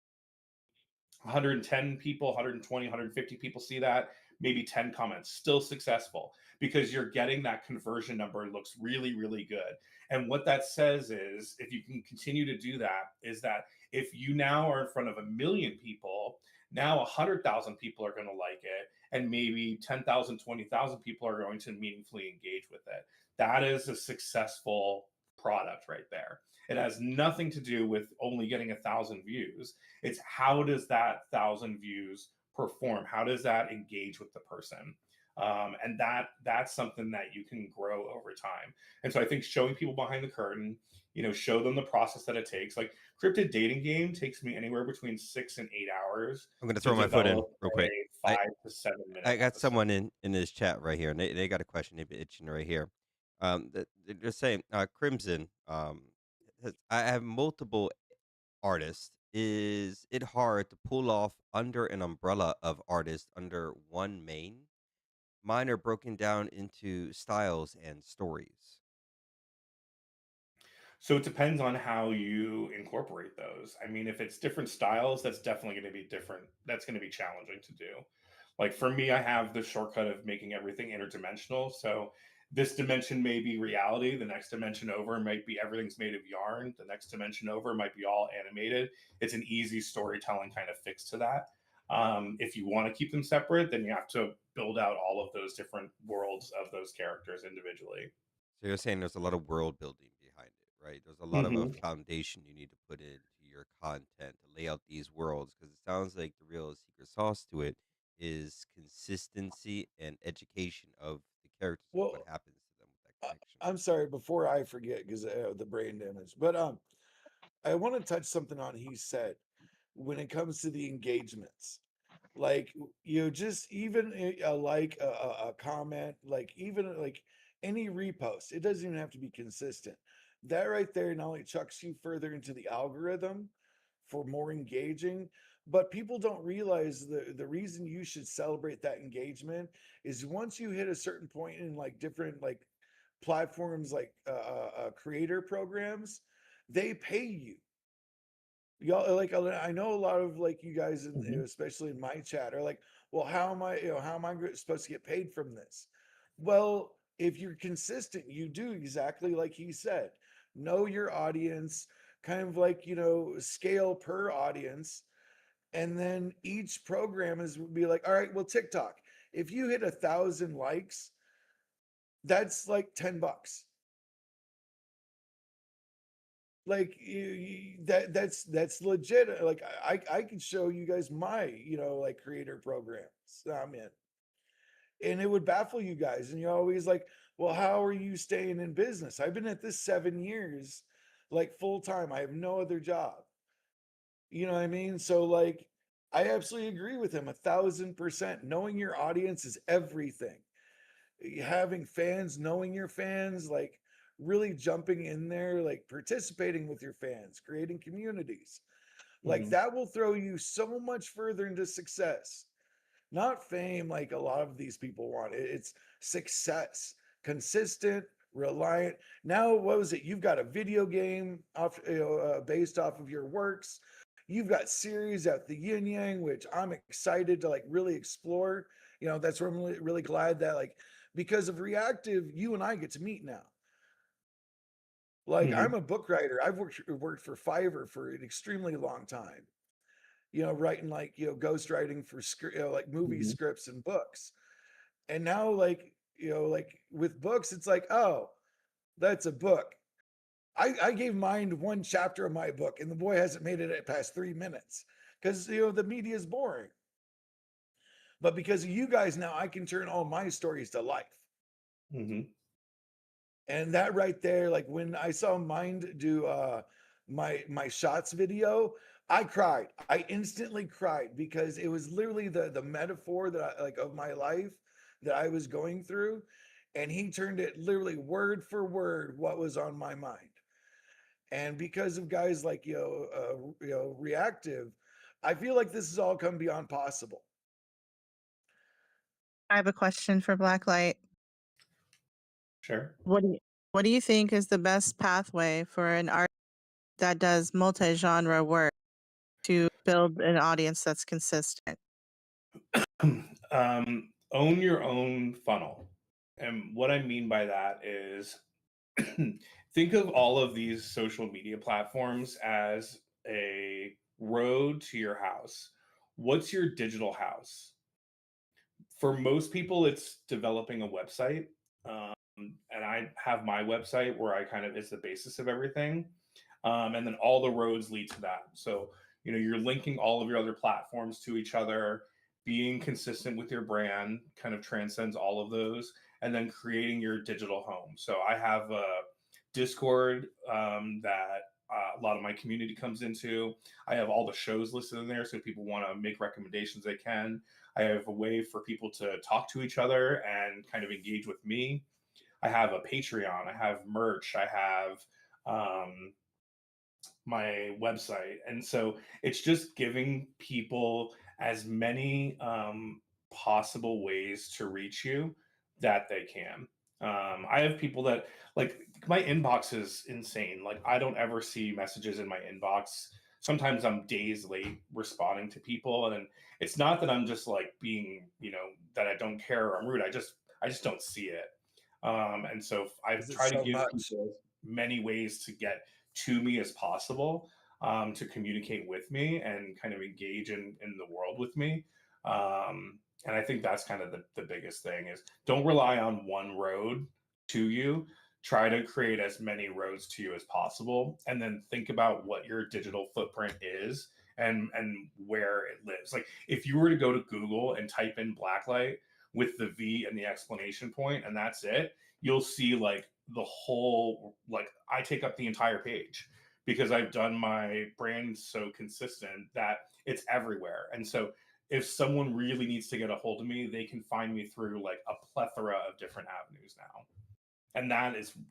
110 people, 120, 150 people see that, maybe 10 comments, still successful because you're getting that conversion number looks really, really good. And what that says is if you can continue to do that, is that if you now are in front of 1 million people, now 100,000 people are going to like it, and maybe 10,000, 20,000 people are going to meaningfully engage with it. That is a successful product right there. It has nothing to do with only getting 1,000 views. It's how does that 1,000 views perform? How does that engage with the person? And that's something that you can grow over time. And so I think showing people behind the curtain, show them the process that it takes. Like, cryptid dating game takes me anywhere between 6 and 8 hours I'm gonna to throw my foot in develop real quick. a I 5 to 7 minute I got episode. someone in this chat right here, and they got a question. They've been itching right here. They're just saying, Crimson. I have multiple artists. Is it hard to pull off under an umbrella of artists under one main? Mine are broken down into styles and stories. So it depends on how you incorporate those. I mean, if it's different styles, that's definitely going to be different. That's going to be challenging to do. Like, for me, I have the shortcut of making everything interdimensional. So this dimension may be reality. The next dimension over might be everything's made of yarn. The next dimension over might be all animated. It's an easy storytelling kind of fix to that. If you want to keep them separate, then you have to build out all of those different worlds of those characters individually. So you're saying there's a lot of world building behind it, right? There's a lot of a Hmm. foundation you need to put into your content to lay out these worlds because it sounds like the real secret sauce to it is consistency and education of the characters and what Well, happens to them with that I, connection. I'm sorry before I forget because the brain damage, but I want to touch something on he said when it comes to the engagements. Like just even like a comment, like even like any repost, it doesn't even have to be consistent. That right there not only chucks you further into the algorithm for more engaging, but people don't realize the reason you should celebrate that engagement is once you hit a certain point in like different like platforms like creator programs, they pay you. Y'all like I know a lot of like you guys, Mhm. especially in my chat, are like, well, how am I, how am I supposed to get paid from this? Well, if you're consistent, you do exactly like he said. Know your audience, kind of like scale per audience, and then each program is be like, all right, well, TikTok, if you hit 1,000 likes, that's like $10. Like that's legit. Like I can show you guys my like creator programs that I'm in, and it would baffle you guys. And you're always like, well, how are you staying in business? I've been at this 7 years, like full time. I have no other job. You know what I mean? So like, I absolutely agree with him 1,000%. Knowing your audience is everything. Having fans, knowing your fans, like really jumping in there, like participating with your fans, creating communities. Like Mhm. that will throw you so much further into success. Not fame like a lot of these people want. It's success, consistent, reliant. Now, what was it? You've got a video game off, based off of your works. You've got series at the Yin Yang, which I'm excited to like really explore. That's where I'm really, really glad that like because of Reactive, you and I get to meet now. Like I'm Mhm. a book writer. I've worked for Fiverr for an extremely long time. Writing like ghostwriting for like movie Mhm. scripts and books. And now like like with books, it's like, oh, that's a book. I gave mine one chapter of my book, and the boy hasn't made it past 3 minutes because the media is boring. But because of you guys now, I can turn all my stories to life. Mhm. And that right there, like when I saw Mind do my shots video, I cried. I instantly cried because it was literally the metaphor that I like of my life that I was going through. And he turned it literally word for word what was on my mind. And because of guys like Reactive, I feel like this has all come beyond possible. I have a question for Blacklight. Sure. What do you think is the best pathway for an artist that does multi-genre work to build an audience that's consistent? Own your own funnel. And what I mean by that is think of all of these social media platforms as a road to your house. What's your digital house? For most people, it's developing a website. Um, and I have my website where I kind of is the basis of everything. And then all the roads lead to that. So, you're linking all of your other platforms to each other, being consistent with your brand kind of transcends all of those, and then creating your digital home. So, I have a Discord that a lot of my community comes into. I have all the shows listed in there. So, if people want to make recommendations, they can. I have a way for people to talk to each other and kind of engage with me. I have a Patreon, I have merch, I have my website. And so it's just giving people as many possible ways to reach you that they can. I have people that like my inbox is insane. Like I don't ever see messages in my inbox. Sometimes I'm days late responding to people, and then it's not that I'm just like being, that I don't care or I'm rude. I just don't see it. And so I Is it try to so give much? people many ways to get to me as possible, to communicate with me and kind of engage in the world with me. And I think that's kind of the biggest thing is don't rely on one road to you. Try to create as many roads to you as possible, and then think about what your digital footprint is and where it lives. Like if you were to go to Google and type in blacklight with the V and the explanation point, and that's it, you'll see like the whole, like I take up the entire page because I've done my brand so consistent that it's everywhere. And so if someone really needs to get a hold of me, they can find me through like a plethora of different avenues now. And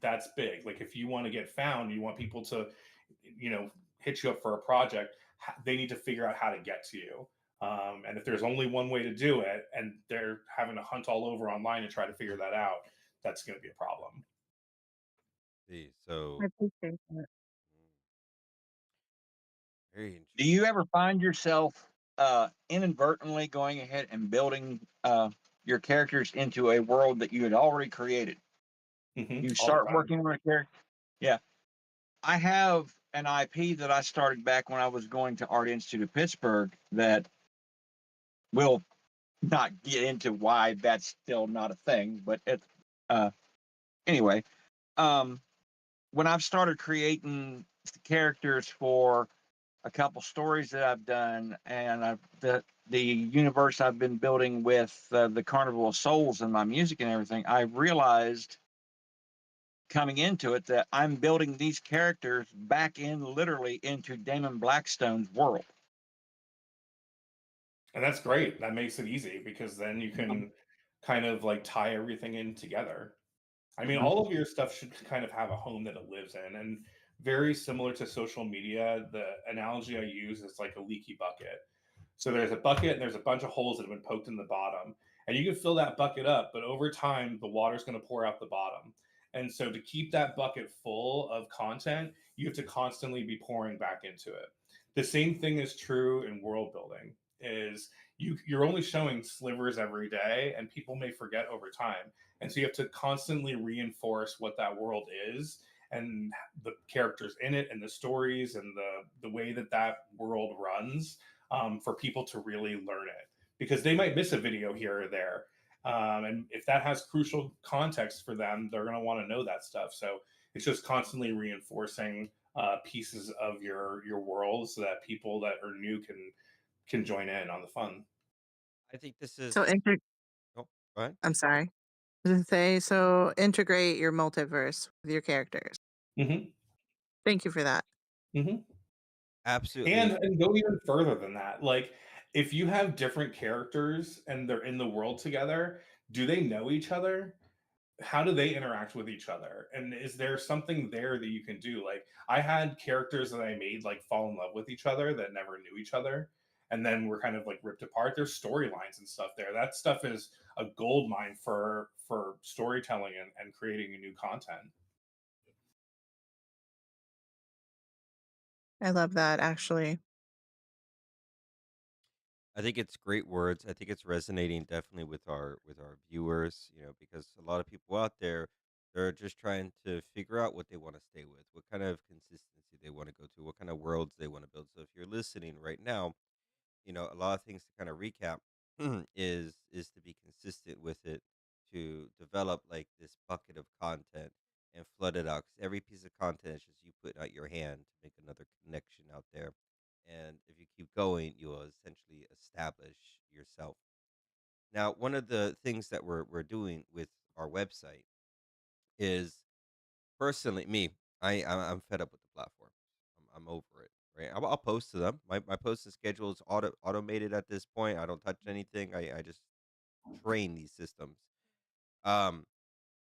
that's big. Like if you want to get found, you want people to, hit you up for a project, they need to figure out how to get to you. And if there's only one way to do it and they're having to hunt all over online to try to figure that out, that's going to be a problem. See, I so appreciate that. very Do interesting. you ever find yourself inadvertently going ahead and building your characters into a world that you had already created? You All the start time. working on a character. Yeah. I have an IP that I started back when I was going to Art Institute of Pittsburgh that will not get into why that's still not a thing, but it's anyway. Um, when I've started creating characters for a couple stories that I've done, and the universe I've been building with the Carnival of Souls and my music and everything, I realized coming into it that I'm building these characters back in literally into Damon Blackstone's world. And that's great. That makes it easy because then you can kind of like tie everything in together. I mean, Mhm. all of your stuff should kind of have a home that it lives in. And very similar to social media, the analogy I use is like a leaky bucket. So there's a bucket and there's a bunch of holes that have been poked in the bottom. And you can fill that bucket up, but over time, the water's going to pour out the bottom. And so to keep that bucket full of content, you have to constantly be pouring back into it. The same thing is true in world building is you're only showing slivers every day and people may forget over time. And so you have to constantly reinforce what that world is and the characters in it and the stories and the way that that world runs for people to really learn it because they might miss a video here or there. And if that has crucial context for them, they're going to want to know that stuff. So it's just constantly reinforcing pieces of your world so that people that are new can join in on the fun. I think this is. So Oh, go ahead. I'm sorry. I was gonna say, so integrate your multiverse with your characters. Hmm. Thank you for that. Hmm. Absolutely. And go even further than that. Like if you have different characters and they're in the world together, do they know each other? How do they interact with each other? And is there something there that you can do? Like I had characters that I made like fall in love with each other that never knew each other. And then we're kind of like ripped apart. There's storylines and stuff there. That stuff is a gold mine for storytelling and creating a new content. I love that actually. I think it's great words. I think it's resonating definitely with our viewers, because a lot of people out there, they're just trying to figure out what they want to stay with, what kind of consistency they want to go to, what kind of worlds they want to build. So if you're listening right now, a lot of things to kind of recap is to be consistent with it, to develop like this bucket of content and flood it out. Because every piece of content is just you putting out your hand to make another connection out there. And if you keep going, you will essentially establish yourself. Now, one of the things that we're doing with our website is personally me. I'm fed up with the platform. I'm over it. Right. I'll post to them. My posting schedule is automated at this point. I don't touch anything. I just train these systems. Um,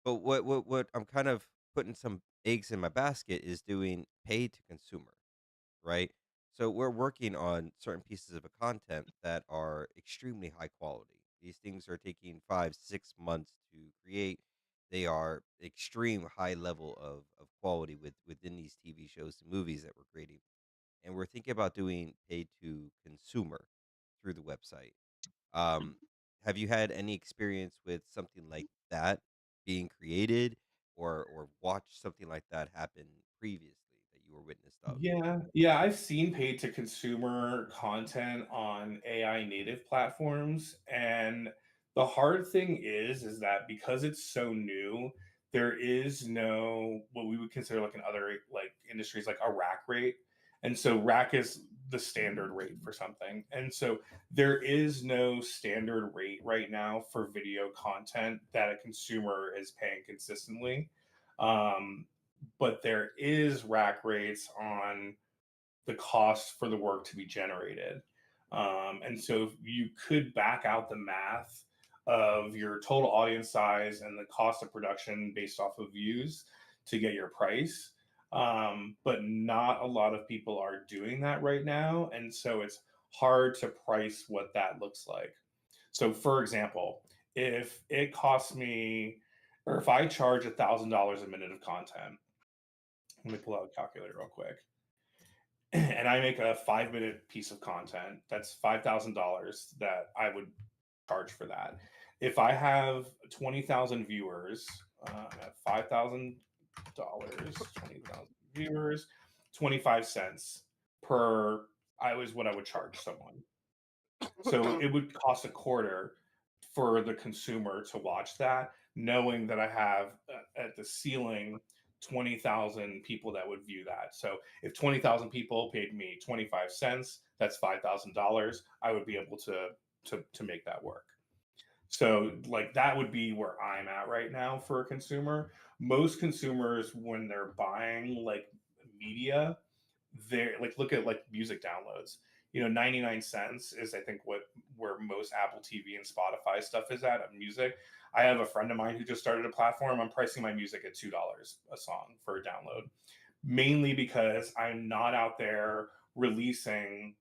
but what I'm kind of putting some eggs in my basket is doing pay to consumer, right? So we're working on certain pieces of content that are extremely high quality. These things are taking 5, 6 months to create. They are extreme high level of quality within these TV shows and movies that we're creating. And we're thinking about doing pay to consumer through the website. Um, have you had any experience with something like that being created or watched something like that happen previously that you were witness of? Yeah, I've seen paid to consumer content on AI native platforms, and the hard thing is that because it's so new, there is no what we would consider like in other like industries like a rack rate, and so rack is the standard rate for something, and so there is no standard rate right now for video content that a consumer is paying consistently. Um, but there is rack rates on the cost for the work to be generated. And so you could back out the math of your total audience size and the cost of production based off of views to get your price. But not a lot of people are doing that right now. And so it's hard to price what that looks like. So, for example, if it costs me, or if I charge $1,000 a minute of content, let me pull out a calculator real quick, and I make a 5 minute piece of content, that's $5,000 that I would charge for that. If I have 20,000 viewers, at $5,000, 20,000 viewers, 25 cents per, I was what I would charge someone. So it would cost a quarter for the consumer to watch that, knowing that I have at the ceiling 20,000 people that would view that. So if 20,000 people paid me 25 cents, that's $5,000. I would be able to make that work. So like that would be where I'm at right now for a consumer. Most consumers, when they're buying like media, they're like, look at like music downloads. 99 cents is, I think, what where most Apple TV and Spotify stuff is at of music. I have a friend of mine who just started a platform. I'm pricing my music at $2 a song for a download, mainly because I'm not out there releasing,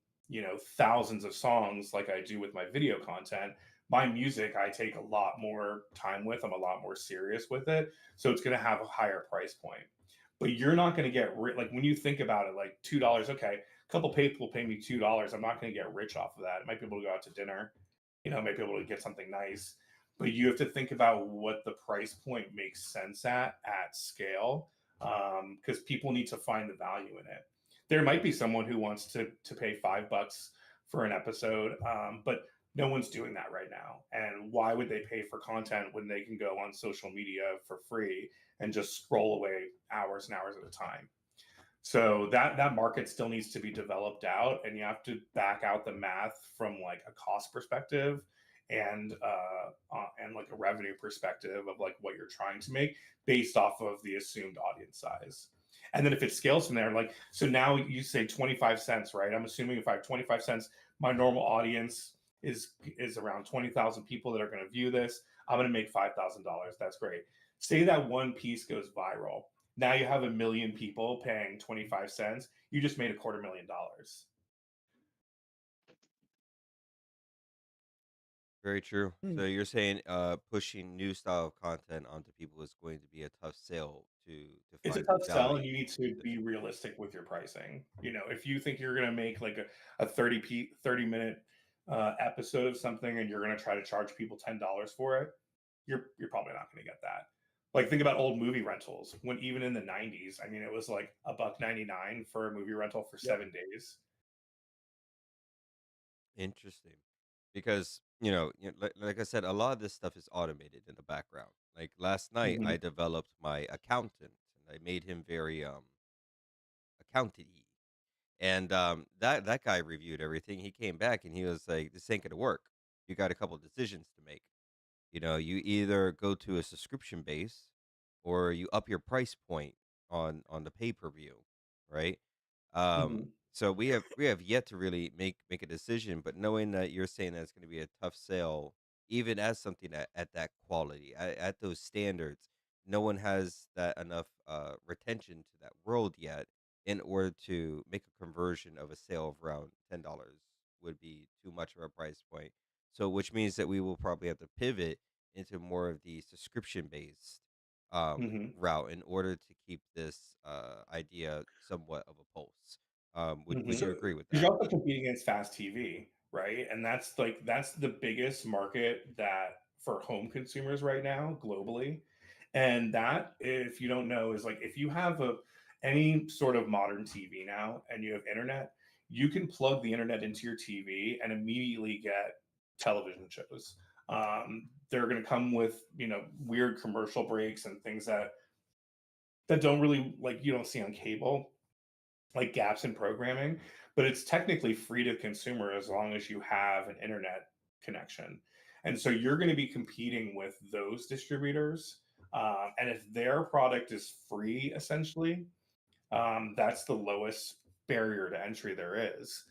thousands of songs like I do with my video content. My music, I take a lot more time with. I'm a lot more serious with it. So it's going to have a higher price point. But you're not going to get like when you think about it, like $2, okay, a couple people pay me $2. I'm not going to get rich off of that. I might be able to go out to dinner, might be able to get something nice. But you have to think about what the price point makes sense at scale, because people need to find the value in it. There might be someone who wants to pay $5 for an episode, but no one's doing that right now. And why would they pay for content when they can go on social media for free and just scroll away hours and hours at a time? So that market still needs to be developed out, and you have to back out the math from like a cost perspective and like a revenue perspective of like what you're trying to make based off of the assumed audience size. And then if it scales from there, like, so now you say 25 cents, right? I'm assuming if I have 25 cents, my normal audience is around 20,000 people that are going to view this. I'm going to make $5,000. That's great. Say that one piece goes viral. Now you have 1 million people paying 25 cents. You just made $250,000. Very true. Hmm. So you're saying pushing new style of content onto people is going to be a tough sale to It's a find tough sell, and value you need to in this. be realistic with your pricing. If you think you're going to make like a 30 minute episode of something, and you're going to try to charge people $10 for it, you're probably not going to get that. Like, think about old movie rentals. When even in the 90s, I mean, it was like $1.99 for a movie rental for Yep. 7 days. Interesting. Because, like I said, a lot of this stuff is automated in the background. Like last night Hmm. I developed my accountant and I made him very accountant-y. And that guy reviewed everything. He came back and he was like, "This ain't gonna work. You got a couple decisions to make. You either go to a subscription base or you up your price point on the pay-per-view, right? Hmm. So we have yet to really make a decision, but knowing that you're saying that it's going to be a tough sale, even as something at that quality, at those standards, no one has that enough retention to that world yet in order to make a conversion of a sale of around $10 would be too much of a price point. So which means that we will probably have to pivot into more of the subscription based Hmm. route in order to keep this idea somewhat of a pulse. Would Hmm. you So agree with Because that? you're also competing against fast TV, right? And that's the biggest market that for home consumers right now globally. And that, if you don't know, is like if you have a any sort of modern TV now and you have internet, you can plug the internet into your TV and immediately get television shows. They're going to come with weird commercial breaks and things that don't really, like, you don't see on cable, like gaps in programming, but it's technically free to consumer as long as you have an internet connection. And so you're going to be competing with those distributors. And if their product is free, essentially, that's the lowest barrier to entry there is.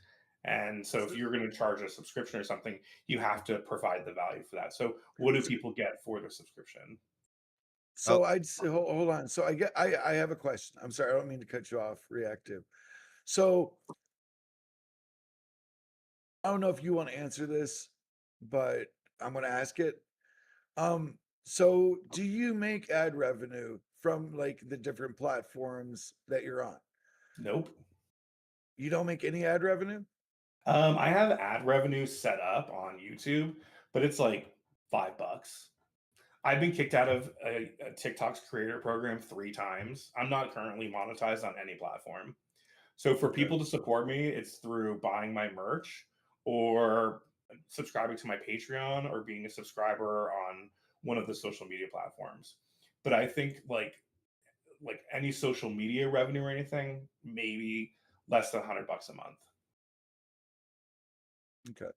And so if you're going to charge a subscription or something, you have to provide the value for that. So what do people get for the subscription? So I'd say, hold on. So I have a question. I'm sorry, I don't mean to cut you off, Reactive. So I don't know if you want to answer this, but I'm going to ask it. So do you make ad revenue from like the different platforms that you're on? Nope. You don't make any ad revenue? I have ad revenue set up on YouTube, but it's like $5. I've been kicked out of a TikTok's creator program 3 times. I'm not currently monetized on any platform. So for Okay. people to support me, it's through buying my merch or subscribing to my Patreon or being a subscriber on one of the social media platforms. But I think like any social media revenue or anything, maybe less than $100 a month. Okay.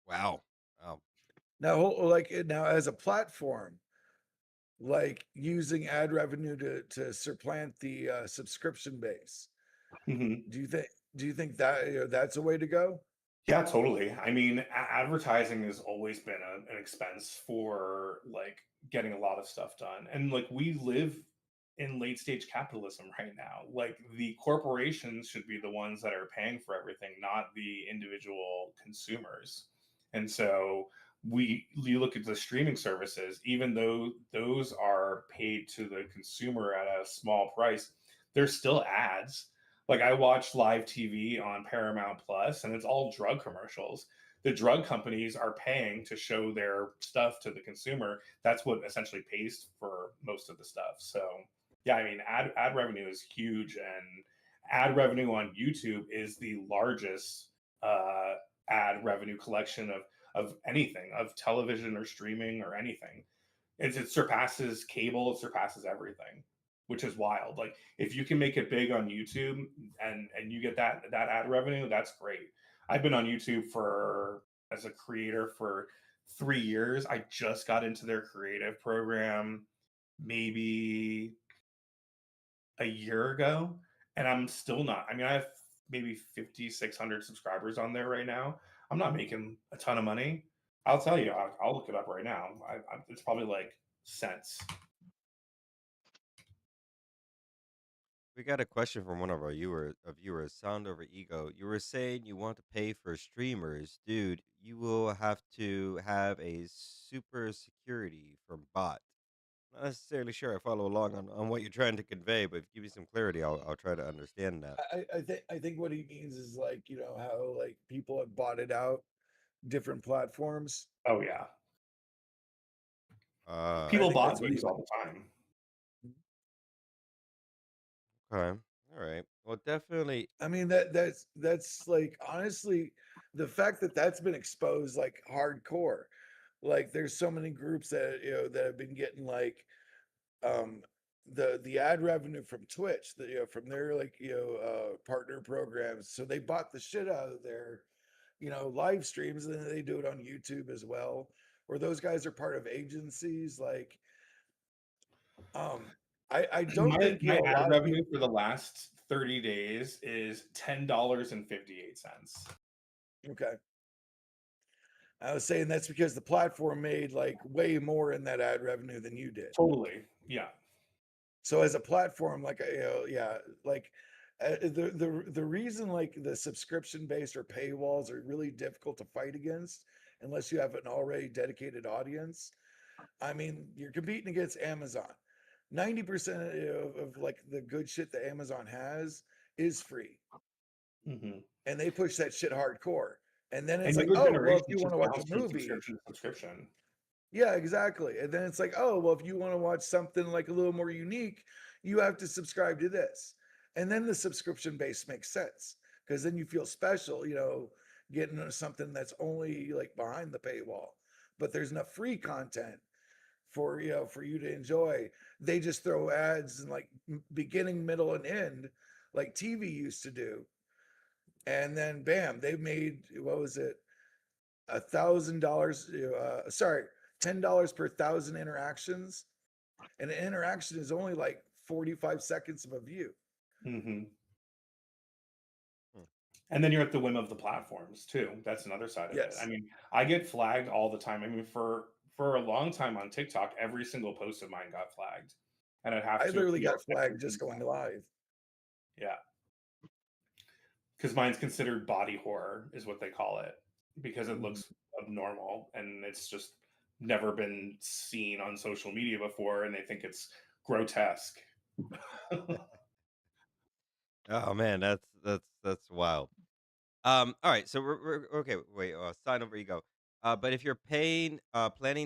Wow. Wow. Now, now as a platform, like using ad revenue to supplant the subscription base, Mhm. do you think that that's a way to go? Yeah, totally. I mean, advertising has always been an expense for like getting a lot of stuff done. And like we live in late stage capitalism right now. Like the corporations should be the ones that are paying for everything, not the individual consumers. And so you look at the streaming services, even though those are paid to the consumer at a small price, there's still ads. Like I watch live TV on Paramount Plus, and it's all drug commercials. The drug companies are paying to show their stuff to the consumer. That's what essentially pays for most of the stuff. So yeah, I mean, ad revenue is huge, and ad revenue on YouTube is the largest uh, ad revenue collection of anything, of television or streaming or anything. It surpasses cable, it surpasses everything, which is wild. Like if you can make it big on YouTube and you get that ad revenue, that's great. I've been on YouTube for as a creator for 3 years. I just got into their creative program maybe a year ago, and I'm still not. I mean, I have maybe 5,600 subscribers on there right now. I'm not making a ton of money. I'll tell you, I'll look it up right now. It's probably like cents. We got a question from one of our viewers, Sound Over Ego. You were saying you want to pay for streamers. Dude, you will have to have a super security from bot. Not necessarily sure I follow along on what you're trying to convey, but if you give me some clarity, I'll try to understand that. I think what he means is like, you know, how like people have bought it out different platforms. Oh yeah, I people Uh, think bot that's what he views meant. all the time. okay. All right. Well, definitely. I mean that's like honestly the fact that that's been exposed like hardcore. Like there's so many groups that that have been getting like um the ad revenue from Twitch, from their like partner programs. So they bought the shit out of their live streams, and then they do it on YouTube as well. Or those guys are part of agencies like um I don't My think my a ad lot of people. revenue for the last 30 days is $10.58. Okay. I was saying that's because the platform made like way more in that ad revenue than you did. Totally. Yeah. So as a platform, like yeah, like the reason like the subscription based or paywalls are really difficult to fight against unless you have an already dedicated audience. I mean, you're competing against Amazon. 90% of like the good shit that Amazon has is free, Hmm. and they push that shit hardcore. And then And it's like, younger oh well, if you generations want just to watch a bounce from movie, subscription to subscription. yeah, exactly. And then it's like, oh, well, if you want to watch something like a little more unique, you have to subscribe to this. And then the subscription base makes sense because then you feel special, getting something that's only like behind the paywall. But there's enough free content for you to enjoy. They just throw ads in like beginning, middle, and end, like TV used to do. And then bam, they made what was it? $1,000, sorry, $10 per thousand interactions, and an interaction is only like 45 seconds of a view. Hmm. Hmm. And then you're at the whim of the platforms too. That's another side of it. I Yes. mean, I get flagged all the time. I mean, for a long time on TikTok, every single post of mine got flagged, and I'd have I to literally appeal got every flagged just single going time. live. Yeah, because mine's considered body horror, is what they call it, because it Mhm. looks abnormal and it's just never been seen on social media before, and they think it's grotesque. Oh man, that's wild. All right, so we're okay. Wait, sign over you go. But if you're planning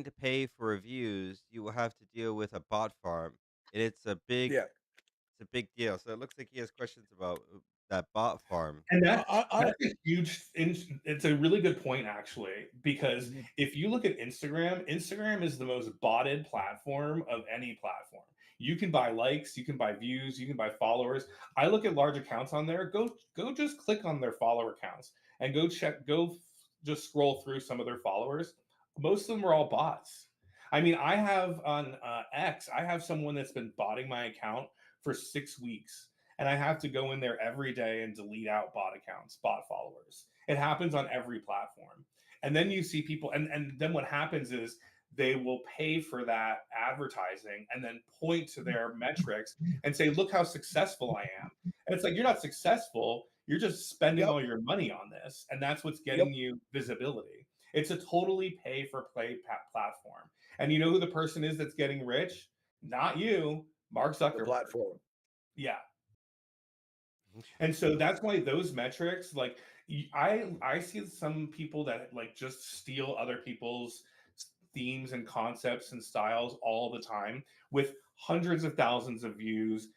to pay for reviews, you will have to deal with a bot farm, and Yeah. it's a big deal. So it looks like he has questions about that bot farm. And I that's a huge it's a really good point actually, because Mhm. if you look at Instagram, Instagram is the most botted platform of any platform. You can buy likes, you can buy views, you can buy followers. I look at large accounts on there, go just click on their follower counts and just scroll through some of their followers. Most of them are all bots. I mean, I have on X, I have someone that's been botting my account for 6 weeks, and I have to go in there every day and delete out bot accounts, bot followers. It happens on every platform. And then you see people, and then what happens is they will pay for that advertising and then point to their metrics and say, look how successful I am. And it's like, you're not successful, you're just spending Yep. all your money on this. And that's what's Yep. getting you visibility. It's a totally pay for play platform. And you know who the person is that's getting rich? Not you, Mark The Zuckerberg. platform. Yeah, and Interesting. so that's why those metrics, like I see some people that like just steal other people's themes and concepts and styles all the time with hundreds of thousands of views,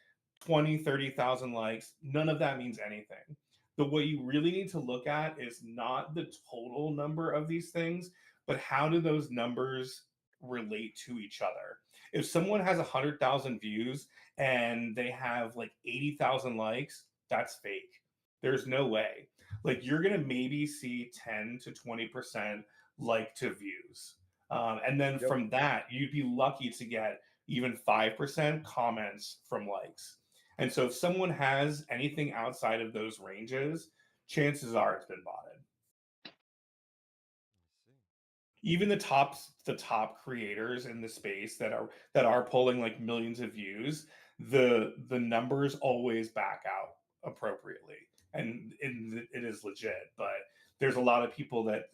20, 30,000 likes. None of that means anything. The what you really need to look at is not the total number of these things, but how do those numbers relate to each other? If someone has 100,000 views and they have like 80,000 likes, that's fake. There's no way. Like you're gonna maybe see 10 to 20% like to views. And then Yep. from that, you'd be lucky to get even 5% comments from likes. And so if someone has anything outside of those ranges, chances are it's been botted. I see. Even the top creators in the space that are pulling like millions of views, the numbers always back out appropriately, and it is legit. But there's a lot of people that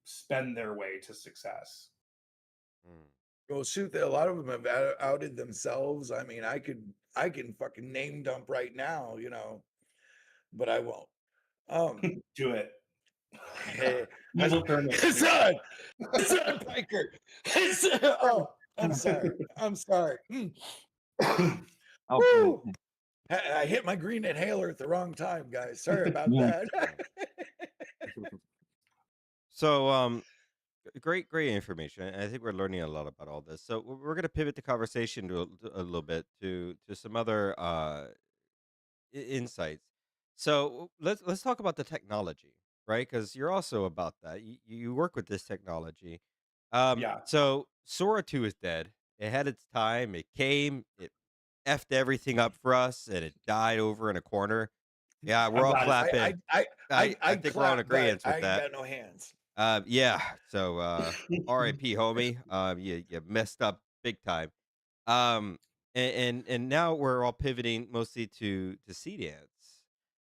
spend their way to success. Mm. Well, shoot, a lot of them have outed themselves. I mean, I can fucking name dump right now, but I won't. Um, Do it. hey, Evil Thermos. Hassan, Hassan Piker. Oh, I'm sorry. I'm sorry. Oh, Woo! I hit my green inhaler at the wrong time, guys. Sorry about yeah. that. Mm. So great information. I think we're learning a lot about all this. So we're going to pivot the conversation to a little bit to some other insights. So let's talk about the technology, right? Because you're also about that. You work with this technology. Yeah, So Sora 2 is dead. It had its time. It came. It effed everything up for us, and it died over in a corner. Yeah, we're I'm all glad it's clapping. I I think we're all in clap, but agreement I with ain't that. got no hands. Yeah. So R.I.P. homie. You messed up big time. Um, and now we're all pivoting mostly to sea dance.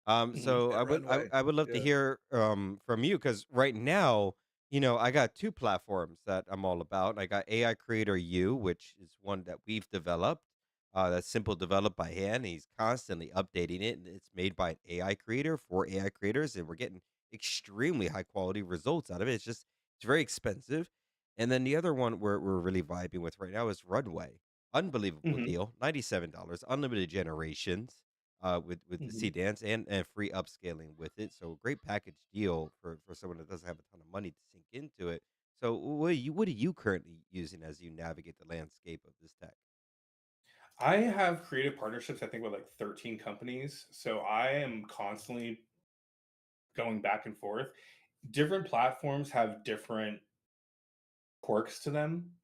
Mhm. So And runway. I would love to Yeah. hear from you because right now, I got two platforms that I'm all about. I got AI Creator U, which is one that we've developed. That's simple developed by hand. He's constantly updating it, and it's made by an AI creator for AI creators, and we're getting extremely high quality results out of it. It's very expensive. And then the other one we're really vibing with right now is Runway. Unbelievable Mhm. deal, $97, unlimited generations, with the C Mhm. dance and free upscaling with it. So great package deal for someone that doesn't have a ton of money to sink into it. So what are you currently using as you navigate the landscape of this tech? I have creative partnerships, I think, with like 13 companies. So I am constantly going back and forth. Different platforms have different quirks to them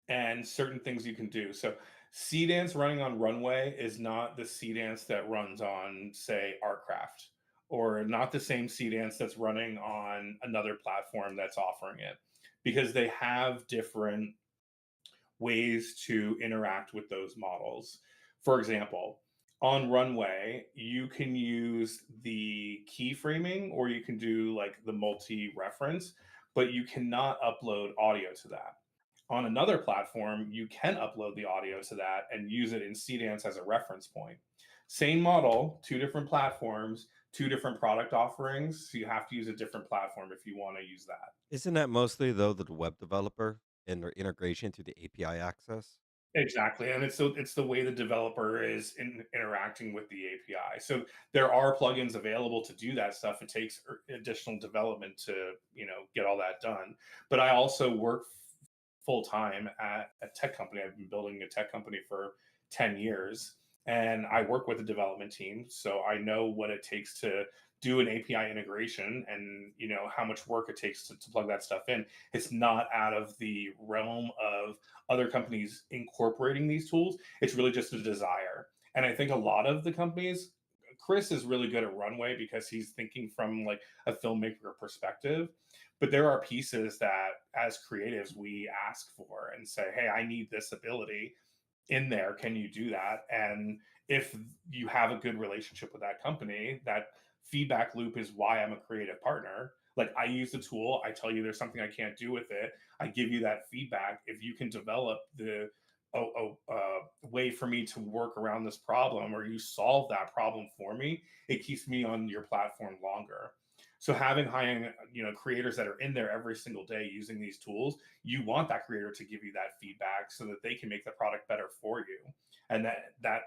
and certain things you can do. So C dance running on Runway is not the C dance that runs on, say, Artcraft or not the same Cdance that's running on another platform that's offering it, because they have different ways to interact with those models. For example, on Runway, you can use the keyframing or you can do like the multi reference, but you cannot upload audio to that. On another platform, you can upload the audio to that and use it in Cdance as a reference point. Same model, two different platforms, two different product offerings. So you have to use a different platform if you want to use that. Isn't that mostly though the web developer and their integration through the API access? Exactly, and it's the way the developer is interacting with the API. So there are plugins available to do that stuff. It takes additional development to get all that done. But I also work full time at a tech company. I've been building a tech company for 10 years, and I work with the development team, so I know what it takes to do an API integration, and how much work it takes to plug that stuff in. It's not out of the realm of other companies incorporating these tools. It's really just a desire. And I think a lot of the companies, Chris is really good at Runway because he's thinking from like a filmmaker perspective. But there are pieces that as creatives we ask for and say, hey, I need this ability in there. Can you do that? And if you have a good relationship with that company, that feedback loop is why I'm a creative partner. Like, I use the tool, I tell you there's something I can't do with it, I give you that feedback. If you can develop the way for me to work around this problem, or you solve that problem for me, it keeps me on your platform longer. So having hiring creators that are in there every single day using these tools, you want that creator to give you that feedback so that they can make the product better for you, and that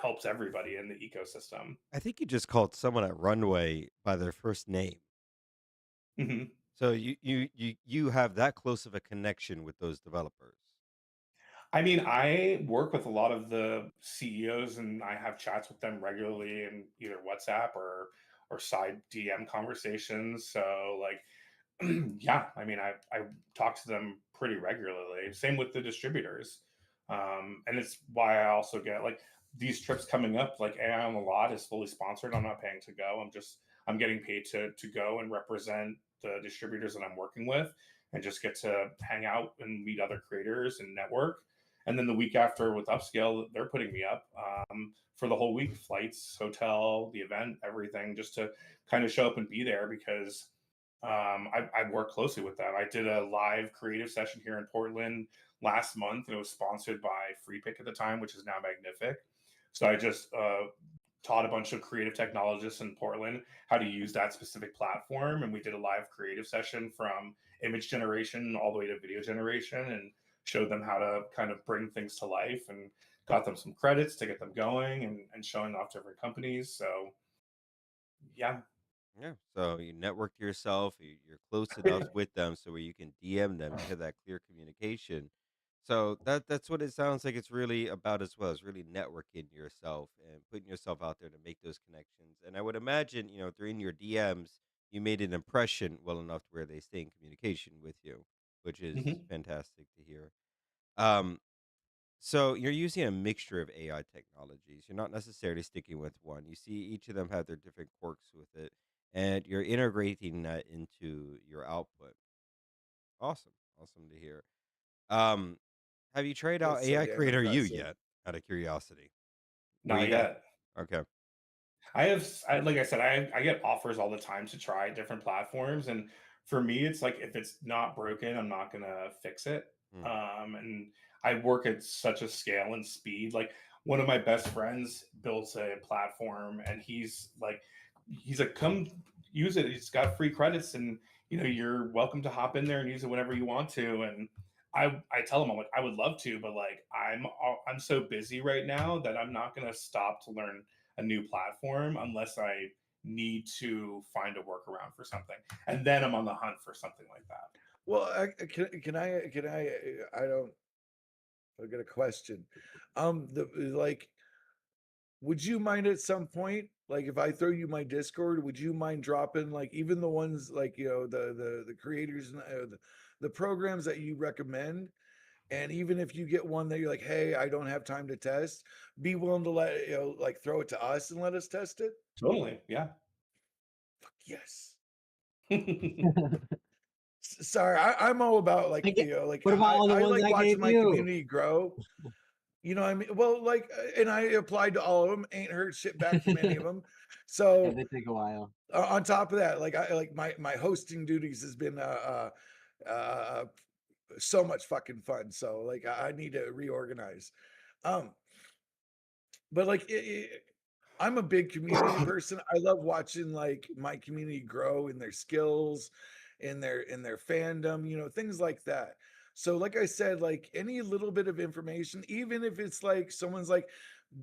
helps everybody in the ecosystem. I think you just called someone at Runway by their first name. Mhm. So you have that close of a connection with those developers. I mean, I work with a lot of the CEOs and I have chats with them regularly in either WhatsApp or side DM conversations. So like, yeah, I mean, I talk to them pretty regularly. Same with the distributors, and it's why I also get like these trips coming up. Like AI on the Lot is fully sponsored. I'm not paying to go. I'm getting paid to go and represent the distributors that I'm working with, and just get to hang out and meet other creators and network. And then the week after with Upscale, they're putting me up for the whole week, flights, hotel, the event, everything, just to kind of show up and be there because I work closely with them. I did a live creative session here in Portland last month, and it was sponsored by FreePick at the time, which is now Magnific. So I just taught a bunch of creative technologists in Portland how to use that specific platform, and we did a live creative session from image generation all the way to video generation, and showed them how to kind of bring things to life, and got them some credits to get them going, and showing off different companies. So yeah. Yeah. So you network to yourself. You're close enough with them so where you can DM them. You have that clear communication. So that's what it sounds like. It's really about as well. It's really networking yourself and putting yourself out there to make those connections. And I would imagine, during your DMs, you made an impression well enough to where they stay in communication with you, which is Mhm. fantastic to hear. Um, so you're using a mixture of AI technologies. You're not necessarily sticking with one. You see each of them have their different quirks with it, and you're integrating that into your output. Awesome. Awesome to hear. Um, have you tried out That's so AI damn Creator U impressive. yet? Out of curiosity. Were Not you guys yet. okay? Like I said, I get offers all the time to try different platforms, and for me, it's like if it's not broken, I'm not gonna fix it. Hmm. And I work at such a scale and speed. Like one of my best friends built a platform, and he's like, come use it. It's got free credits, and you're welcome to hop in there and use it whenever you want to. And I tell him, I'm like, I would love to, but like I'm so busy right now that I'm not gonna stop to learn a new platform unless I need to find a workaround for something. And then I'm on the hunt for something like that. Well, I don't. I got a question. The like, would you mind at some point, like, if I throw you my Discord, would you mind dropping like even the ones like the creators and the programs that you recommend? And even if you get one that you're like, hey, I don't have time to test, be willing to let like throw it to us and let us test it. Totally. Yeah. Yes. Sorry, I'm all about like, I get. like What about all the I ones like I watching gave my you? community grow. You know what I mean? Well, like, and I applied to all of them, ain't heard shit back from any of them. Yeah, So they take a while. on top of that, like I like my hosting duties has been uh so much fucking fun. So like I need to reorganize. Um, but like I'm a big community person. I love watching like my community grow in their skills, in their fandom, you know, things like that. So like I said, like any little bit of information, even if it's like someone's like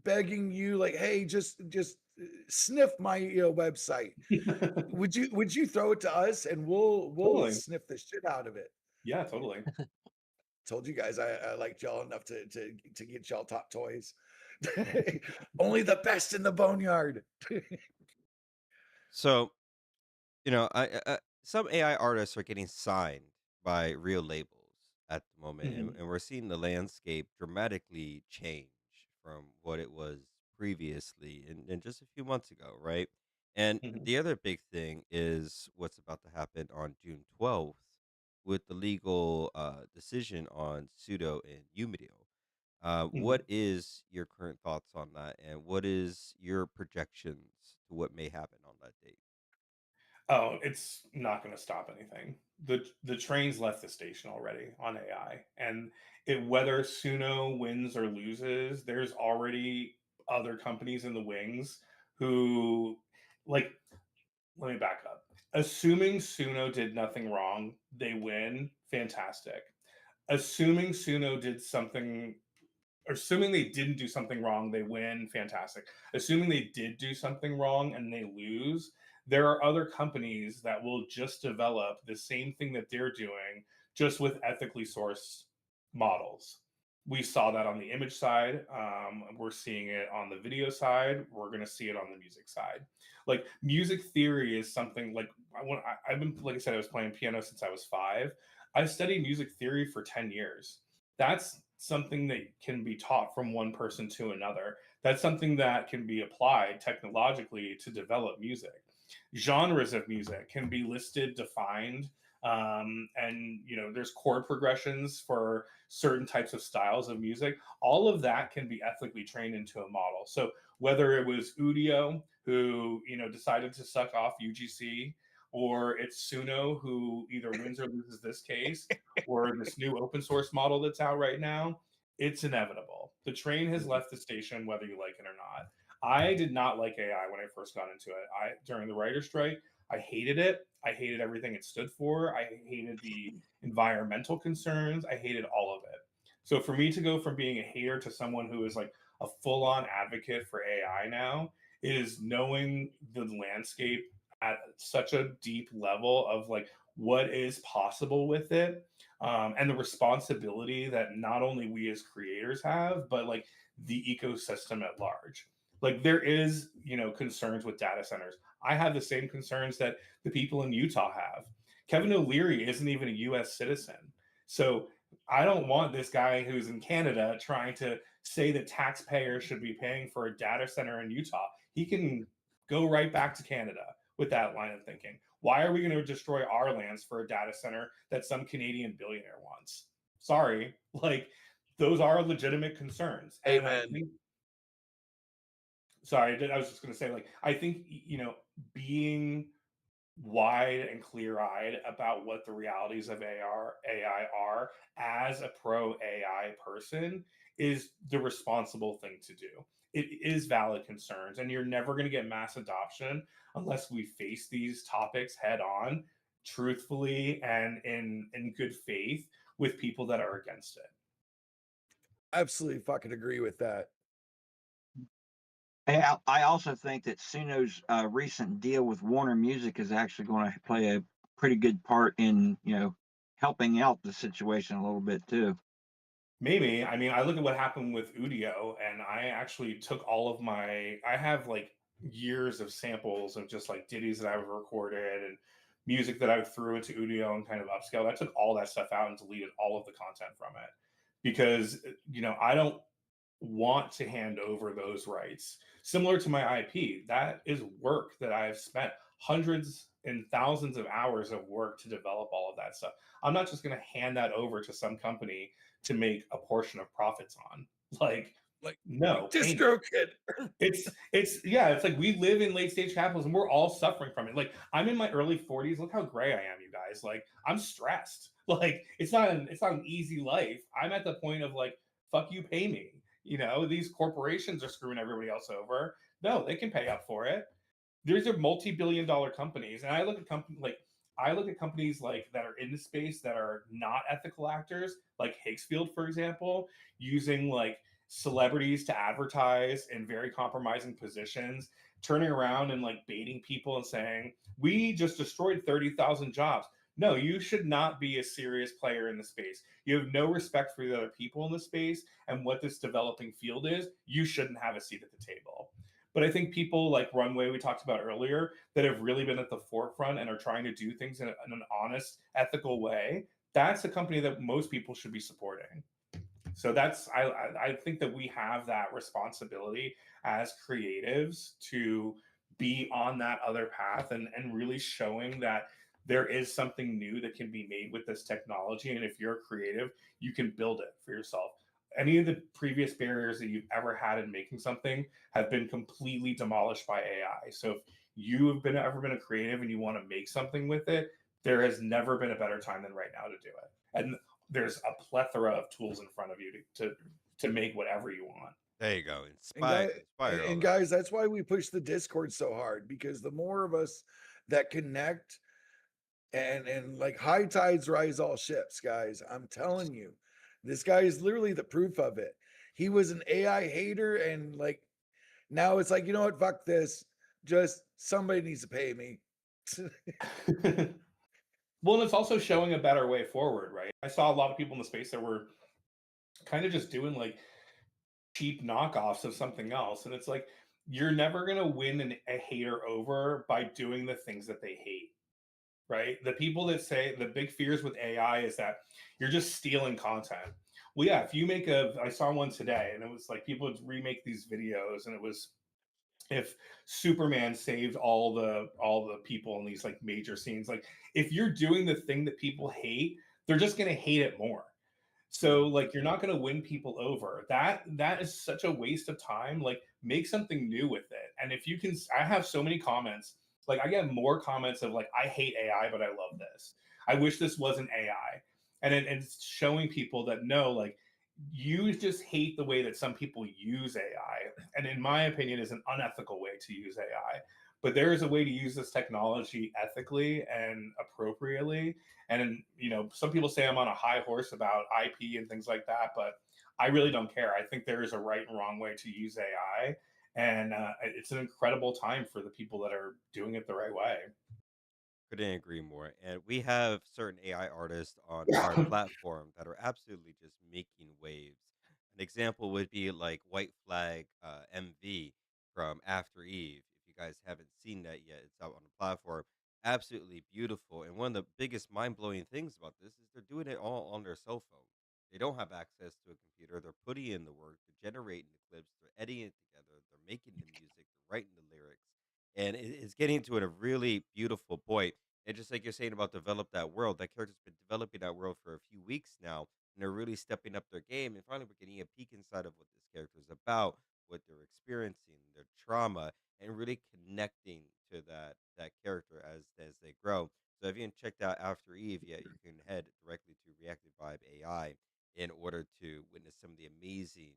begging you, like, hey, just sniff my website. Would you throw it to us and we'll Totally. sniff the shit out of it? Yeah, totally. Told you guys I liked y'all enough to get y'all top toys. Only the best in the boneyard. So, some AI artists are getting signed by real labels at the moment, and, Mhm. and we're seeing the landscape dramatically change from what it was previously and just a few months ago, right? And Mhm. the other big thing is what's about to happen on June 12th with the legal decision on pseudo and Umideo. Mhm. What is your current thoughts on that, and what is your projections to what may happen on that date? Oh, it's not going to stop anything. The train's left the station already on AI, and whether Suno wins or loses, there's already other companies in the wings who, like, let me back up. Assuming Suno did nothing wrong, they win, fantastic. Assuming Suno did something assuming they didn't do something wrong, they win, fantastic. Assuming they did do something wrong and they lose, there are other companies that will just develop the same thing that they're doing, just with ethically sourced models. We saw that on the image side. We're seeing it on the video side. We're going to see it on the music side. Like music theory is something like I've been, like I said, I was playing piano since I was 5. I've studied music theory for 10 years. That's something that can be taught from one person to another. That's something that can be applied technologically to develop music. Genres of music can be listed, defined, and there's chord progressions for certain types of styles of music. All of that can be ethically trained into a model. So whether it was Udio who decided to suck off UGC, or it's Suno who either wins or loses this case, or this new open source model that's out right now, it's inevitable. The train has Mhm. left the station, whether you like it or not. I did not like AI when I first got into it. During the writer's strike, I hated it. I hated everything it stood for. I hated the environmental concerns. I hated all of it. So for me to go from being a hater to someone who is like a full-on advocate for AI now is knowing the landscape at such a deep level of like what is possible with it, and the responsibility that not only we as creators have, but like the ecosystem at large. Like there is, concerns with data centers. I have the same concerns that the people in Utah have. Kevin O'Leary isn't even a U.S. citizen, so I don't want this guy who's in Canada trying to say that taxpayers should be paying for a data center in Utah. He can go right back to Canada with that line of thinking. Why are we going to destroy our lands for a data center that some Canadian billionaire wants? Sorry, like those are legitimate concerns. And I Amen. think, sorry, I was just going to say, like, I think, being wide and clear eyed about what the realities of AI are as a pro AI person is the responsible thing to do. It is valid concerns, and you're never going to get mass adoption unless we face these topics head on, truthfully, and in good faith with people that are against it. Absolutely fucking agree with that. And I also think that Suno's recent deal with Warner Music is actually going to play a pretty good part in, helping out the situation a little bit too. Maybe. I mean, I look at what happened with Udio, and I actually took all of I have like years of samples of just like ditties that I've recorded and music that I threw into Udio and kind of upscaled. I took all that stuff out and deleted all of the content from it because, I don't want to hand over those rights. Similar to my IP, that is work that I have spent hundreds and thousands of hours of work to develop all of that stuff. I'm not just going to hand that over to some company to make a portion of profits on. Like, like no, pay me. Distro Kid. It's yeah, it's like we live in late stage capitalism. We're all suffering from it. Like I'm in my early 40s. Look how gray I am, you guys. Like I'm stressed. Like it's not an easy life. I'm at the point of like, fuck you, pay me. These corporations are screwing everybody else over. No, they can pay up for it. These are multi-billion-dollar companies, and I look at companies like that are in the space that are not ethical actors, like Higgsfield, for example, using like celebrities to advertise in very compromising positions, turning around and like baiting people and saying, "We just destroyed 30,000 jobs." No, you should not be a serious player in the space. You have no respect for the other people in the space and what this developing field is. You shouldn't have a seat at the table. But I think people like Runway, we talked about earlier, that have really been at the forefront and are trying to do things in an honest, ethical way, that's a company that most people should be supporting. So I think that we have that responsibility as creatives to be on that other path and really showing that there is something new that can be made with this technology. And if you're creative, you can build it for yourself. Any of the previous barriers that you've ever had in making something have been completely demolished by AI. So if you have ever been a creative and you want to make something with it, there has never been a better time than right now to do it. And there's a plethora of tools in front of you to make whatever you want. There you go. And Inspire all that. guys, that's why we push the Discord so hard, because the more of us that connect, and like high tides rise all ships, guys. I'm telling you, this guy is literally the proof of it. He was an AI hater, and like now it's like, you know what, fuck this. Just somebody needs to pay me. Well, and it's also showing a better way forward, right? I saw a lot of people in the space that were kind of just doing like cheap knockoffs of something else. And it's like, you're never going to win a hater over by doing the things that they hate, right? The people that say the big fears with AI is that you're just stealing content. Well, yeah, if you I saw one today and it was like people would remake these videos and it was if Superman saved all the people in these like major scenes. Like if you're doing the thing that people hate, they're just going to hate it more. So like you're not going to win people over. That is such a waste of time. Like make something new with it. And if you can I have so many comments. Like I get more comments of like I hate AI but I love this. I wish this wasn't AI. And it's showing people that no, like you just hate the way that some people use AI. And in my opinion is an unethical way to use AI. But there is a way to use this technology ethically and appropriately, and some people say I'm on a high horse about IP and things like that, but I really don't care. I think there is a right and wrong way to use AI, and it's an incredible time for the people that are doing it the right way. Couldn't agree more. And we have certain AI artists on our platform that are absolutely just making waves. An example would be like White Flag MV from After Eve. If you guys haven't seen that yet, it's out on the platform. Absolutely beautiful. And one of the biggest mind blowing things about this is they're doing it all on their cell phone. They don't have access to a computer. They're putting in the work, they're generating the clips, they're editing it together, they're making the music, they're writing the lyrics. And it's getting to a really beautiful point. And just like you're saying about develop that world, that character's been developing that world for a few weeks now, and they're really stepping up their game. And finally, we're getting a peek inside of what this character is about, what they're experiencing, their trauma, and really connecting to that character as they grow. So if you haven't checked out After Eve yet, you can head directly to Reactive Vibe AI in order to witness some of the amazing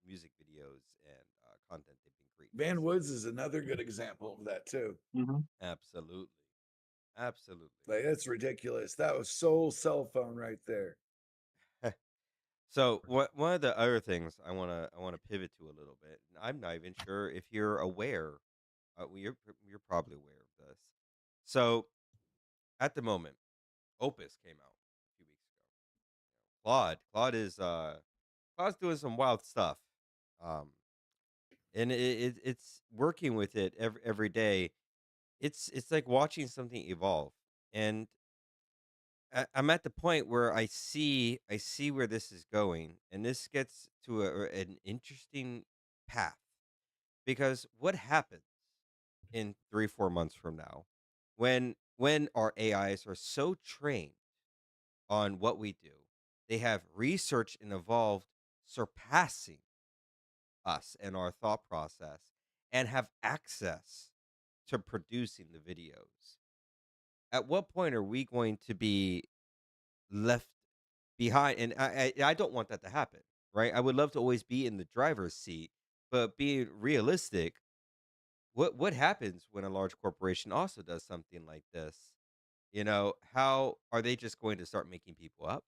music videos and content they've been creating for Van this Woods is another good example of that too. Mm-hmm. Absolutely. Absolutely. Like that's ridiculous. That was soul cell phone right there. So one of the other things I wanna pivot to a little bit. And I'm not even sure if you're aware. Well, you're probably aware of this. So at the moment, Opus came out a few weeks ago. Claude's doing some wild stuff, um, and it's working with it every day. It's like watching something evolve, and I'm at the point where I see where this is going, and this gets to an interesting path because what happens in 3 4 months from now when our AIs are so trained on what we do, they have researched and evolved surpassing us and our thought process, and have access to producing the videos. At what point are we going to be left behind? And I don't want that to happen, right? I would love to always be in the driver's seat, but being realistic, what happens when a large corporation also does something like this? How are they just going to start making people up?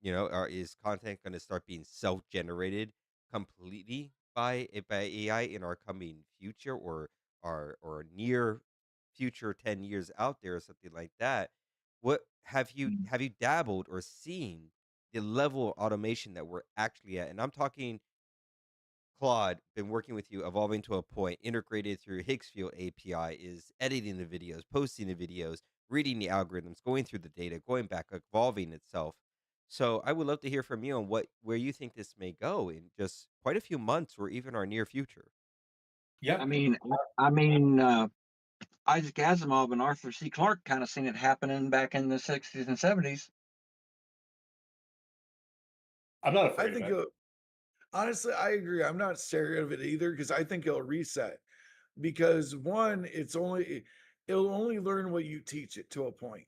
Is content going to start being self-generated completely by AI in our coming future, or or near future 10 years out there, or something like that? What have you dabbled or seen the level of automation that we're actually at? And I'm talking Claude, been working with you, evolving to a point, integrated through Higgsfield API, is editing the videos, posting the videos, reading the algorithms, going through the data, going back, evolving itself. So I would love to hear from you on where you think this may go in just quite a few months or even our near future. I Yep. mean, I mean, Isaac Asimov and Arthur C. Clarke kind of seen it happening back in the 60s and 70s. I'm not I afraid of think it. it'll, honestly, I agree. I'm not scared of it either because I think it'll reset. Because one, it'll only learn what you teach it to a point.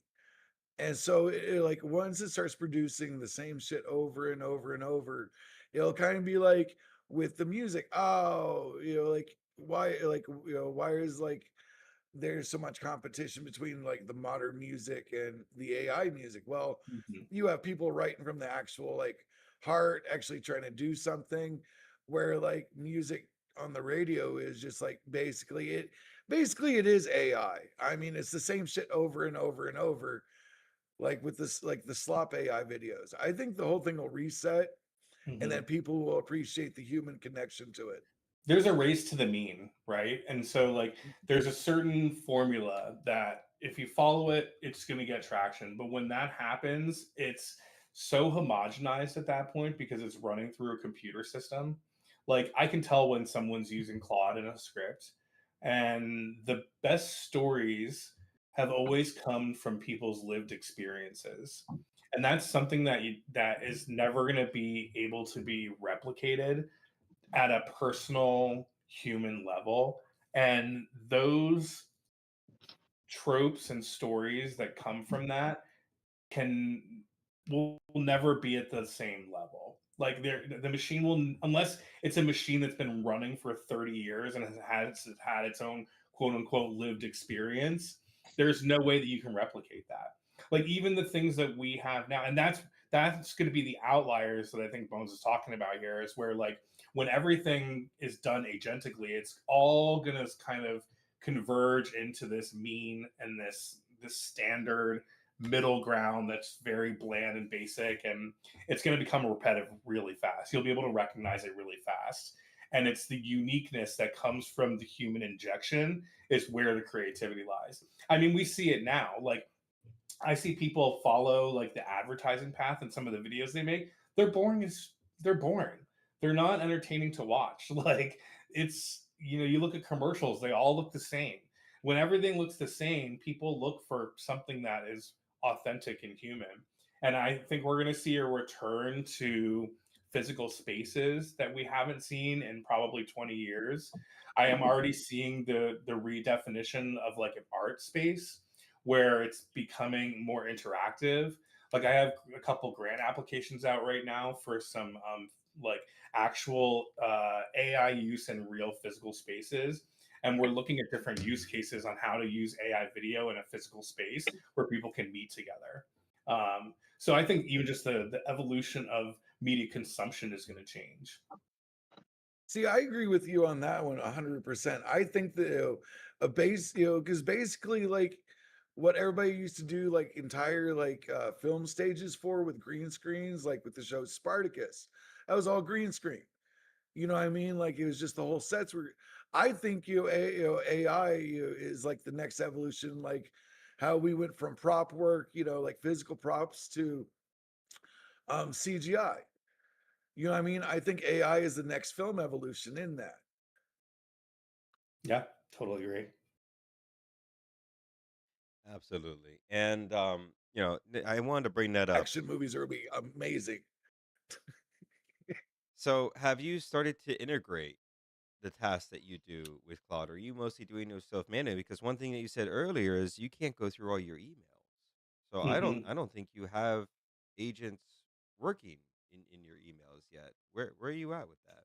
And so like once it starts producing the same shit over and over and over, it'll kind of be like with the music. Oh, like why is like there's so much competition between like the modern music and the AI music? Well, Mhm. you have people writing from the actual like heart, actually trying to do something, where like music on the radio is just like basically it is AI. I mean, it's the same shit over and over and over, like with this like the slop AI videos. I think the whole thing will reset and then Mhm. people will appreciate the human connection to it. There's a race to the mean, right? And so like there's a certain formula that if you follow it, it's going to get traction. But when that happens, it's so homogenized at that point because it's running through a computer system. Like I can tell when someone's using Claude in a script, and the best stories have always come from people's lived experiences. And that's something that is never going to be able to be replicated at a personal human level. And those tropes and stories that come from that can will never be at the same level. Like the machine will, unless it's a machine that's been running for 30 years and has had its own quote unquote lived experience. There's no way that you can replicate that. Like even the things that we have now, and that's going to be the outliers that I think Bones is talking about here, is where like when everything is done agentically, it's all going to kind of converge into this mean and this standard middle ground that's very bland and basic, and it's going to become repetitive really fast. You'll be able to recognize it really fast, and it's the uniqueness that comes from the human injection is where the creativity lies. I mean, we see it now. Like I see people follow like the advertising path and some of the videos they make. They're boring as they're boring. They're not entertaining to watch. Like it's you look at commercials, they all look the same. When everything looks the same, people look for something that is authentic and human. And I think we're going to see a return to physical spaces that we haven't seen in probably 20 years. I am already seeing the redefinition of like an art space where it's becoming more interactive. Like I have a couple grant applications out right now for some like actual AI use in real physical spaces. And we're looking at different use cases on how to use AI video in a physical space where people can meet together. So I think even just the evolution of media consumption is going to change. See, I agree with you on that one 100%. I think that a base, because basically, like what everybody used to do, like entire like film stages for with green screens, like with the show Spartacus, that was all green screen. You know what I mean? Like it was just the whole sets were. I think AI is like the next evolution. Like how we went from prop work, like physical props to CGI. You know what I mean? I think AI is the next film evolution in that. Yeah, totally agree. Absolutely. And I wanted to bring that up. Action movies are gonna be amazing. So, have you started to integrate the tasks that you do with Claude? Or are you mostly doing those stuff manually? Because one thing that you said earlier is you can't go through all your emails. So Hmm. I don't think you have agents working in your emails yet. Where are you at with that?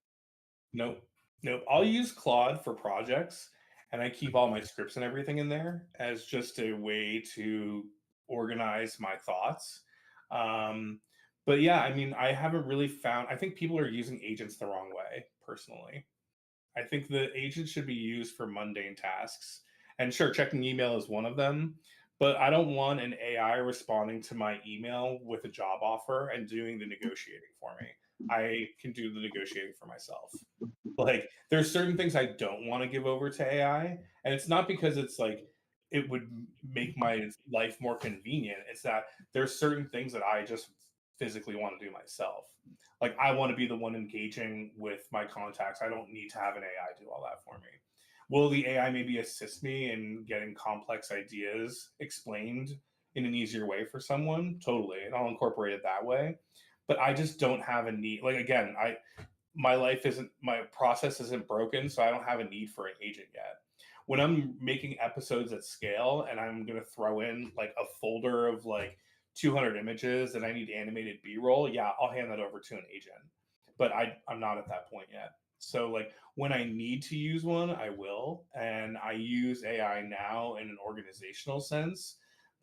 Nope. Nope. I'll use Claude for projects, and I keep all my scripts and everything in there as just a way to organize my thoughts. Um, but yeah, I mean, I haven't really found, I think people are using agents the wrong way, personally. I think the agent should be used for mundane tasks. And sure, checking email is one of them, but I don't want an AI responding to my email with a job offer and doing the negotiating for me. I can do the negotiating for myself. Like, there's certain things I don't want to give over to AI, and it's not because it's like it would make my life more convenient. It's that there's certain things that I just physically want to do myself. Like, I want to be the one engaging with my contacts. I don't need to have an AI do all that for me. Will the AI maybe assist me in getting complex ideas explained in an easier way for someone? Totally. And I'll incorporate it that way. But I just don't have a need. Like, again, my life isn't, my process isn't broken, so I don't have a need for an agent yet. When I'm making episodes at scale and I'm going to throw in like a folder of like 200 images and I need animated B-roll, yeah, I'll hand that over to an agent. But I'm not at that point yet. So like when I need to use one, I will, and I use AI now in an organizational sense,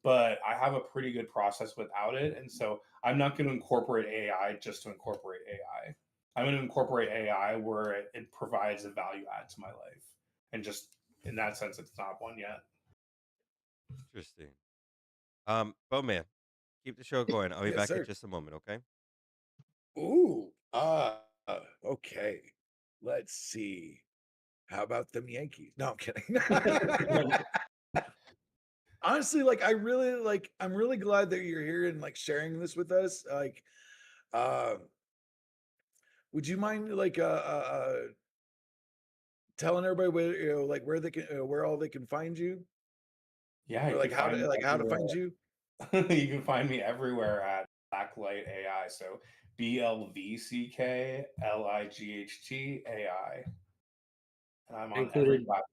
but I have a pretty good process without it, and so I'm not going to incorporate AI just to incorporate AI. I'm going to incorporate AI where it provides a value add to my life. And just in that sense, it's not one yet. Interesting. Man, keep the show going. I'll be Yes, back in sir. just a moment, okay? Ooh. Okay. Let's see. How about them Yankees? No, I'm kidding. Honestly, like I'm really glad that you're here and like sharing this with us. Like, um, would you mind like telling everybody where like where they can where all they can find you, Yeah, or you like can find me how to everywhere. find you? You can find me everywhere at Blacklight AI. So BLVCKLIGHT AI. And I'm I on every included, platform.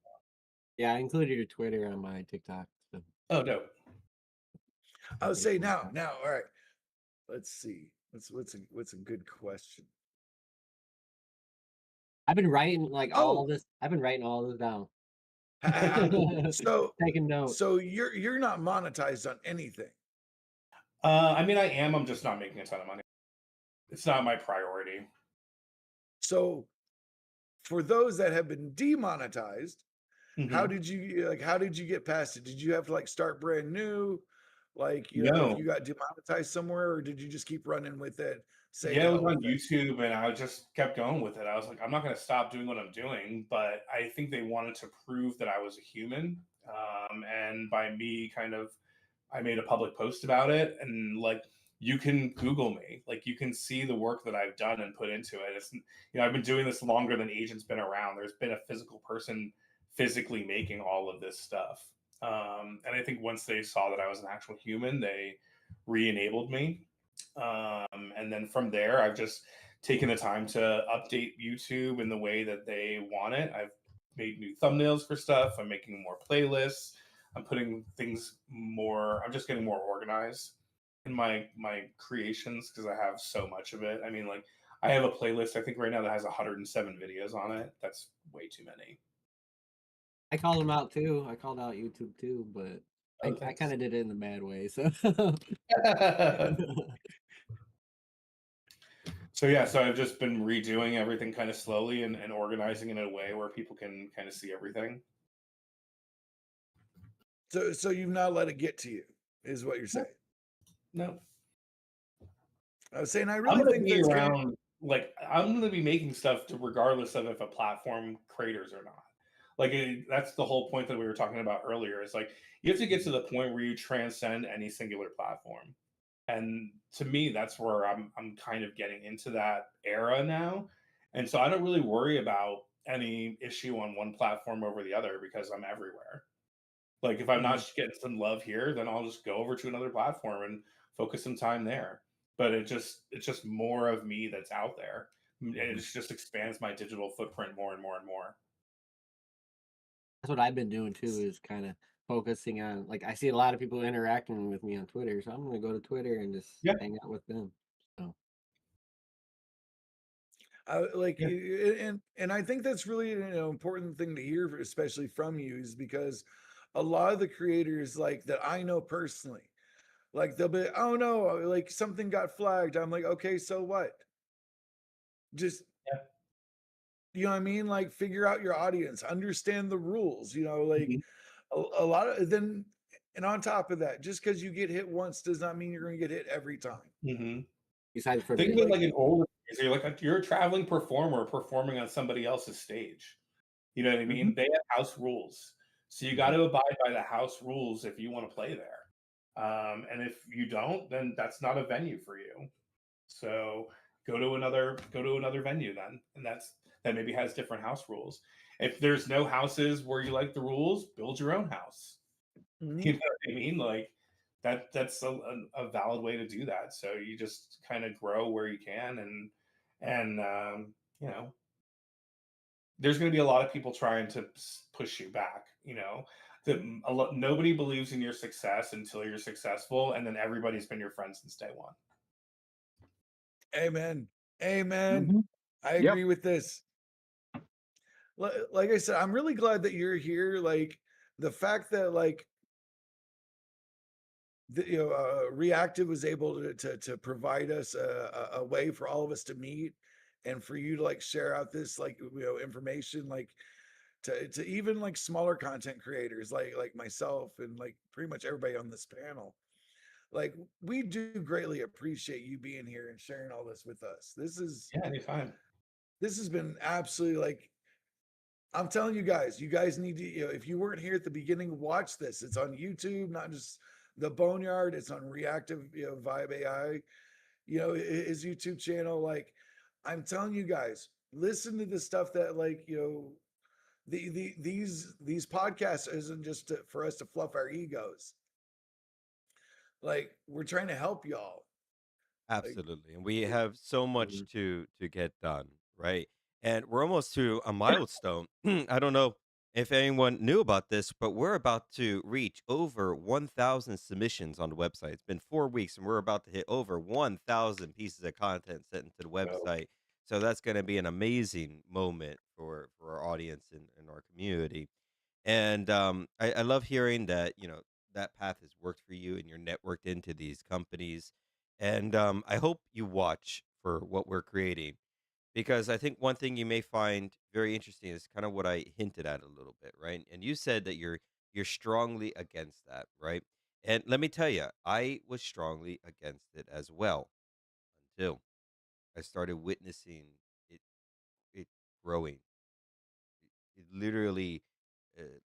yeah, I included your Twitter on my TikTok. So Oh, dope. I would pretty say cool now, stuff. all right. Let's see. What's a good question? I've been writing like all Oh, this. I've been writing all this down. so Taking notes. you're not monetized on anything. I mean, I am. I'm just not making a ton of money. It's not my priority. So for those that have been demonetized, Hmm. how did you get past it? Did you have to like start brand new? Like, if No. you got demonetized somewhere, or did you just keep running with it, say Yeah, to it was hell on with it? YouTube, and I just kept going with it. I was like, I'm not going to stop doing what I'm doing, but I think they wanted to prove that I was a human. And by me kind of, I made a public post about it, and like, you can Google me, like, you can see the work that I've done and put into it. I've been doing this longer than Agent's been around. There's been a physical person physically making all of this stuff. And I think once they saw that I was an actual human, they re-enabled me. And then from there, I've just taken the time to update YouTube in the way that they want it. I've made new thumbnails for stuff. I'm making more playlists. I'm putting things more. I'm just getting more organized in my creations because I have so much of it. I mean, like, I have a playlist I think right now that has 107 videos on it. That's way too many. I called them out too. I called out YouTube too, but Oh, I kind thanks. of did it in a bad way. So So yeah, so I've just been redoing everything kind of slowly and organizing in a way where people can kind of see everything. So you've not let it get to you, is what you're No, saying. no. I was saying I I'm really gonna think be that's around. Like, I'm gonna be making stuff to regardless of if a platform craters or not. Like that's the whole point that we were talking about earlier. Is like you have to get to Mhm. the point where you transcend any singular platform. And to me, that's where I'm kind of getting into that era now. And so I don't really worry about any issue on one platform over the other because I'm everywhere. Like if I'm not Mhm. getting some love here, then I'll just go over to another platform and focus some time there. But it's just more of me that's out there. And it Mhm. just expands my digital footprint more and more and more. That's what I've been doing too, is kind of focusing on, like, I see a lot of people interacting with me on Twitter, so I'm gonna go to Twitter and just Yeah, hang out with them. So Like, yeah. and I think that's really an important thing to hear, especially from you, is because a lot of the creators like that I know personally, like they'll be, oh no, like something got flagged. I'm like, okay, so what? Just Yeah. you know what I mean? Like figure out your audience, understand the rules. Like Mhm, a lot of then, and on top of that, just because you get hit once does not mean you're going to get hit every time. mhm. besides for Think me, of it Like, like an older days, you're a traveling performer performing on somebody else's stage. You know what I mhm, mean? They have house rules. So you got mhm. to abide by the house rules if you want to play there. And if you don't, then that's not a venue for you. So go to another venue then, and that maybe has different house rules. If there's no houses where you like the rules, build your own house. Mhm. You know what I mean? Like that's a valid way to do that. So you just kind of grow where you can, and you know, there's going to be a lot of people trying to push you back. You know, nobody believes in your success until you're successful, and then everybody's been your friend since day one. Amen. Amen. Hmm. I Yep. agree with this. Like I said, I'm really glad that you're here. Like the fact that like Reactive was able to provide us a way for all of us to meet and for you to like share out this like information like to even like smaller content creators like myself and like pretty much everybody on this panel. Like we do greatly appreciate you being here and sharing all this with us. Yeah, anytime. This has been absolutely like I'm telling you guys need to, if you weren't here at the beginning, watch this. It's on YouTube, not just the Boneyard. It's on Reactive, Vibe AI, his YouTube channel. Like, I'm telling you guys, listen to the stuff that, like, these podcasts isn't just for us to fluff our egos. Like, we're trying to help y'all. Like, Absolutely. And we have so much Mhm. to get done, right? And we're almost to a milestone. I don't know if anyone knew about this, but we're about to reach over 1,000 submissions on the website. It's been 4 weeks and we're about to hit over 1,000 pieces of content sent into the So website. So that's going to be an amazing moment for our audience and our community. And I love hearing that, that path has worked for you and you're networked into these companies. And I hope you watch for what we're creating because I think one thing you may find very interesting is kind of what I hinted at a little bit, right? And you said that you're strongly against that, right? And let me tell you, I was strongly against it as well until I started witnessing it it growing, literally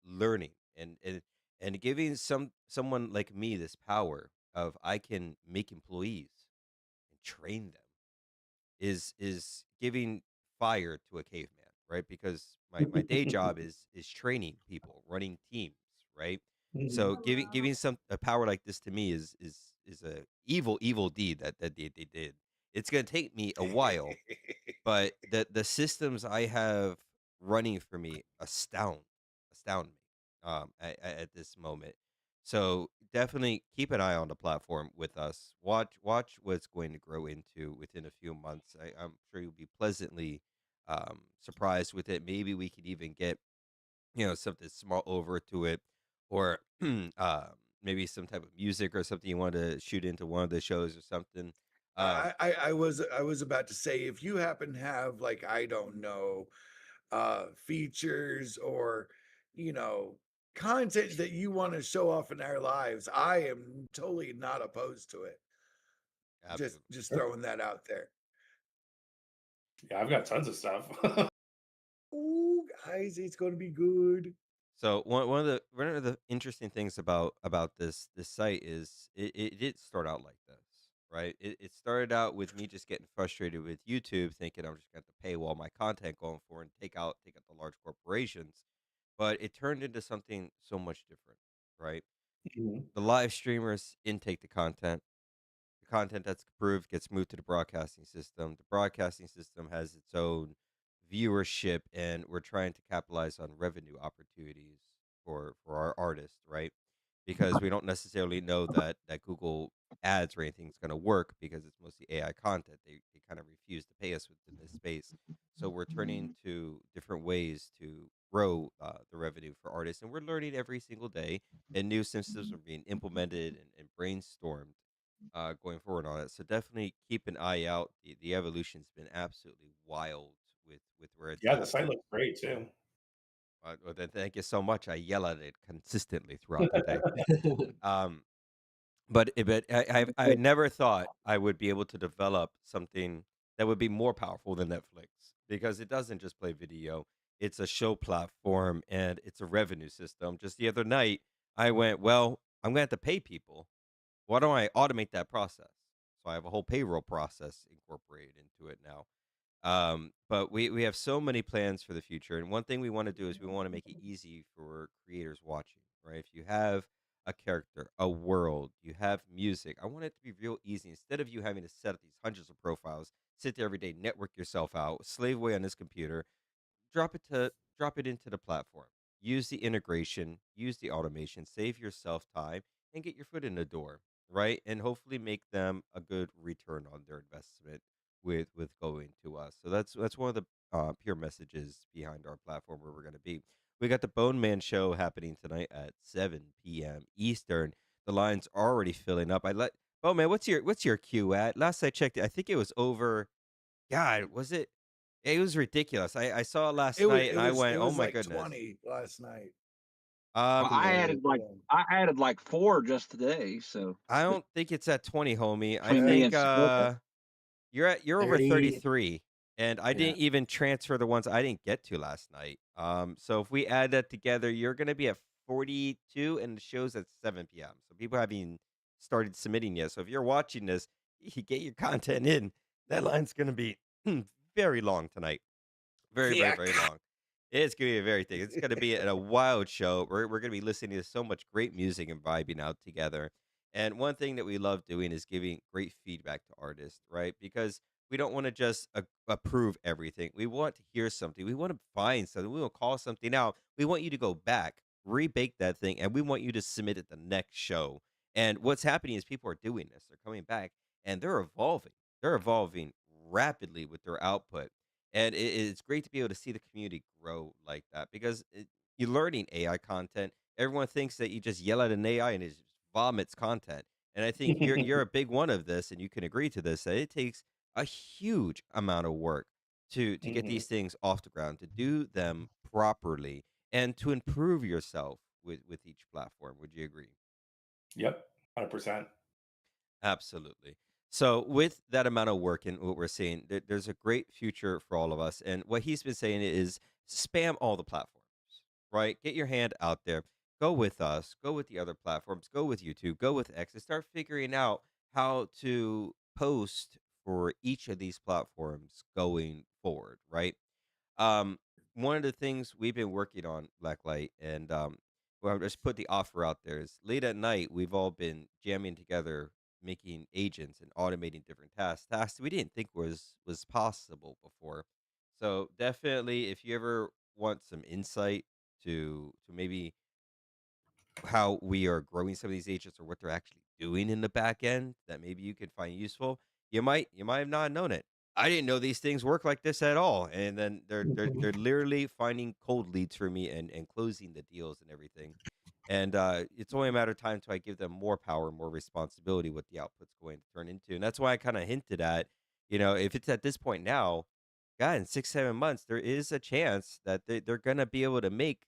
learning and giving someone like me this power of I can make employees and train them is giving fire to a caveman, right? Because my day job is training people, running teams, right? mhm. So giving some a power like this to me is a evil deed that they did. It's gonna take me a while, but the systems I have running for me astound me at this moment. So definitely keep an eye on the platform with us. Watch what's going to grow into within a few months. I'm sure you'll be pleasantly surprised with it. Maybe we could even get something small over to it, or maybe some type of music or something you want to shoot into one of the shows or something. Um, I was about to say if you happen to have like I don't know features or you know content that you want to show off in our lives, I am totally not opposed to it. just Absolutely. just Sure. throwing that out there. Yeah, I've got tons of stuff. Ooh, guys, it's gonna be good. So one of the interesting things about this site is it did start out like this, right? It started out with me just getting frustrated with YouTube, thinking I'm just going to pay all my content going for and take out the large corporations, but it turned into something so much different, right? Mhm. The live streamers intake the content that's approved gets moved to the broadcasting system. The broadcasting system has its own viewership, and we're trying to capitalize on revenue opportunities for our artists, right? Because we don't necessarily know that Google ads or anything is going to work because it's mostly AI content. They kind of refuse to pay us within this space, so we're turning to different ways to grow the revenue for artists, and we're learning every single day. And new systems are being implemented and brainstormed going forward on it. So definitely keep an eye out. The evolution's been absolutely wild with where it's Yeah, at. the site looks great too. Well, then thank you so much. I yell at it consistently throughout the day. Um, but I never thought I would be able to develop something that would be more powerful than Netflix because it doesn't just play video. It's a show platform and it's a revenue system. Just the other night, I went, well, I'm going to have to pay people. Why don't I automate that process? So I have a whole payroll process incorporated into it now. But we have so many plans for the future, and one thing we want to do is we want to make it easy for creators watching. Right? If you have a character, a world, you have music, I want it to be real easy. Instead of you having to set up these hundreds of profiles, sit there every day, network yourself out, slave away on this computer, drop it into the platform. Use the integration, use the automation, save yourself time, and get your foot in the door, right? And hopefully make them a good return on their investment with going to us. So that's one of the pure messages behind our platform where we're going to be. We got the Bone Man show happening tonight at 7 p.m. Eastern. The line's already filling up. I let Bone Man, what's your queue at? Last I checked, I think it was over. God, was it? It was ridiculous. I saw it last It was night it and I was it went, "Oh was my like goodness." 20 last night. Well, Um, Yeah. I added like 4 just today, so I but don't think it's at 20, homie. I between me Yeah. think and Soboka. you're over 30. 33, and I Yeah. didn't even transfer the ones I didn't get to last night. So if we add that together, you're gonna be at 42, and the show's at 7 p.m. So people haven't even started submitting yet. So if you're watching this, you get your content in. That line's gonna be very long tonight. Very, very, very Yuck. long. It's gonna be a very thing. It's gonna be a wild show. We're gonna be listening to so much great music and vibing out together. And one thing that we love doing is giving great feedback to artists, right? Because we don't want to just approve everything. We want to hear something. We want to find something. We want to call something out. We want you to go back, rebake that thing, and we want you to submit it the next show. And what's happening is people are doing this. They're coming back and they're evolving. They're evolving rapidly with their output, and it's great to be able to see the community grow like that because you're learning AI content. Everyone thinks that you just yell at an AI and it just vomits content. And I think you're a big one of this, and you can agree to this that it takes a huge amount of work to get Mhm. these things off the ground, to do them properly, and to improve yourself with each platform. Would you agree? Yep, 100%. Absolutely. So with that amount of work and what we're seeing, there's a great future for all of us. And what he's been saying is spam all the platforms, right? Get your hand out there. Go with us. Go with the other platforms. Go with YouTube. Go with X and start figuring out how to post for each of these platforms going forward, right? Um, one of the things we've been working on, Blacklight, and well, I'll just put the offer out there is late at night, we've all been jamming together, making agents and automating different tasks we didn't think was possible before. So definitely, if you ever want some insight to maybe how we are growing some of these agents or what they're actually doing in the back end that maybe you could find useful, you might have not known it. I didn't know these things work like this at all. And then they're literally finding cold leads for me and closing the deals and everything. And it's only a matter of time until I give them more power, more responsibility, what the output's going to turn into. And that's why I kind of hinted at, if it's at this point now, God, in 6, 7 months, there is a chance that they're gonna be able to make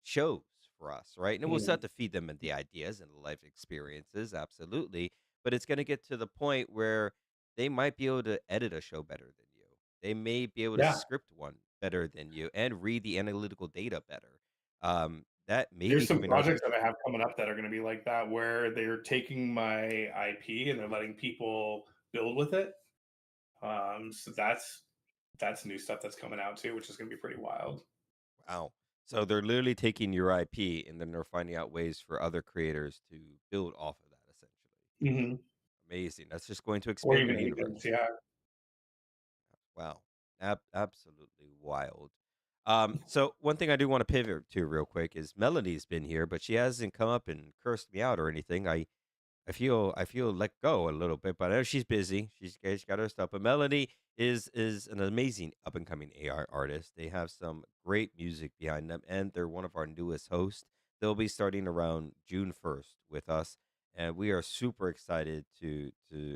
shows for us, right? And we'll still have Mhm. to feed them the ideas and the life experiences, absolutely. But it's going to get to the point where they might be able to edit a show better than you. They may be able to Yeah. script one better than you and read the analytical data better. That may There's be some coming out in the projects that future. I have coming up that are going to be like that, where they're taking my IP and they're letting people build with it. So that's new stuff that's coming out too, which is going to be pretty wild. Wow. So they're literally taking your IP and then they're finding out ways for other creators to build off of that essentially. Hmm. Amazing. That's just going to Or expand your even agents, universe. yeah. Wow. Absolutely wild. So one thing I do want to pivot to real quick is Melanie's been here, but she hasn't come up and cursed me out or anything. I feel let go a little bit, but I know she's busy. She's got her stuff. But Melanie is an amazing up and coming AI artist. They have some great music behind them, and they're one of our newest hosts. They'll be starting around June 1st with us, and we are super excited to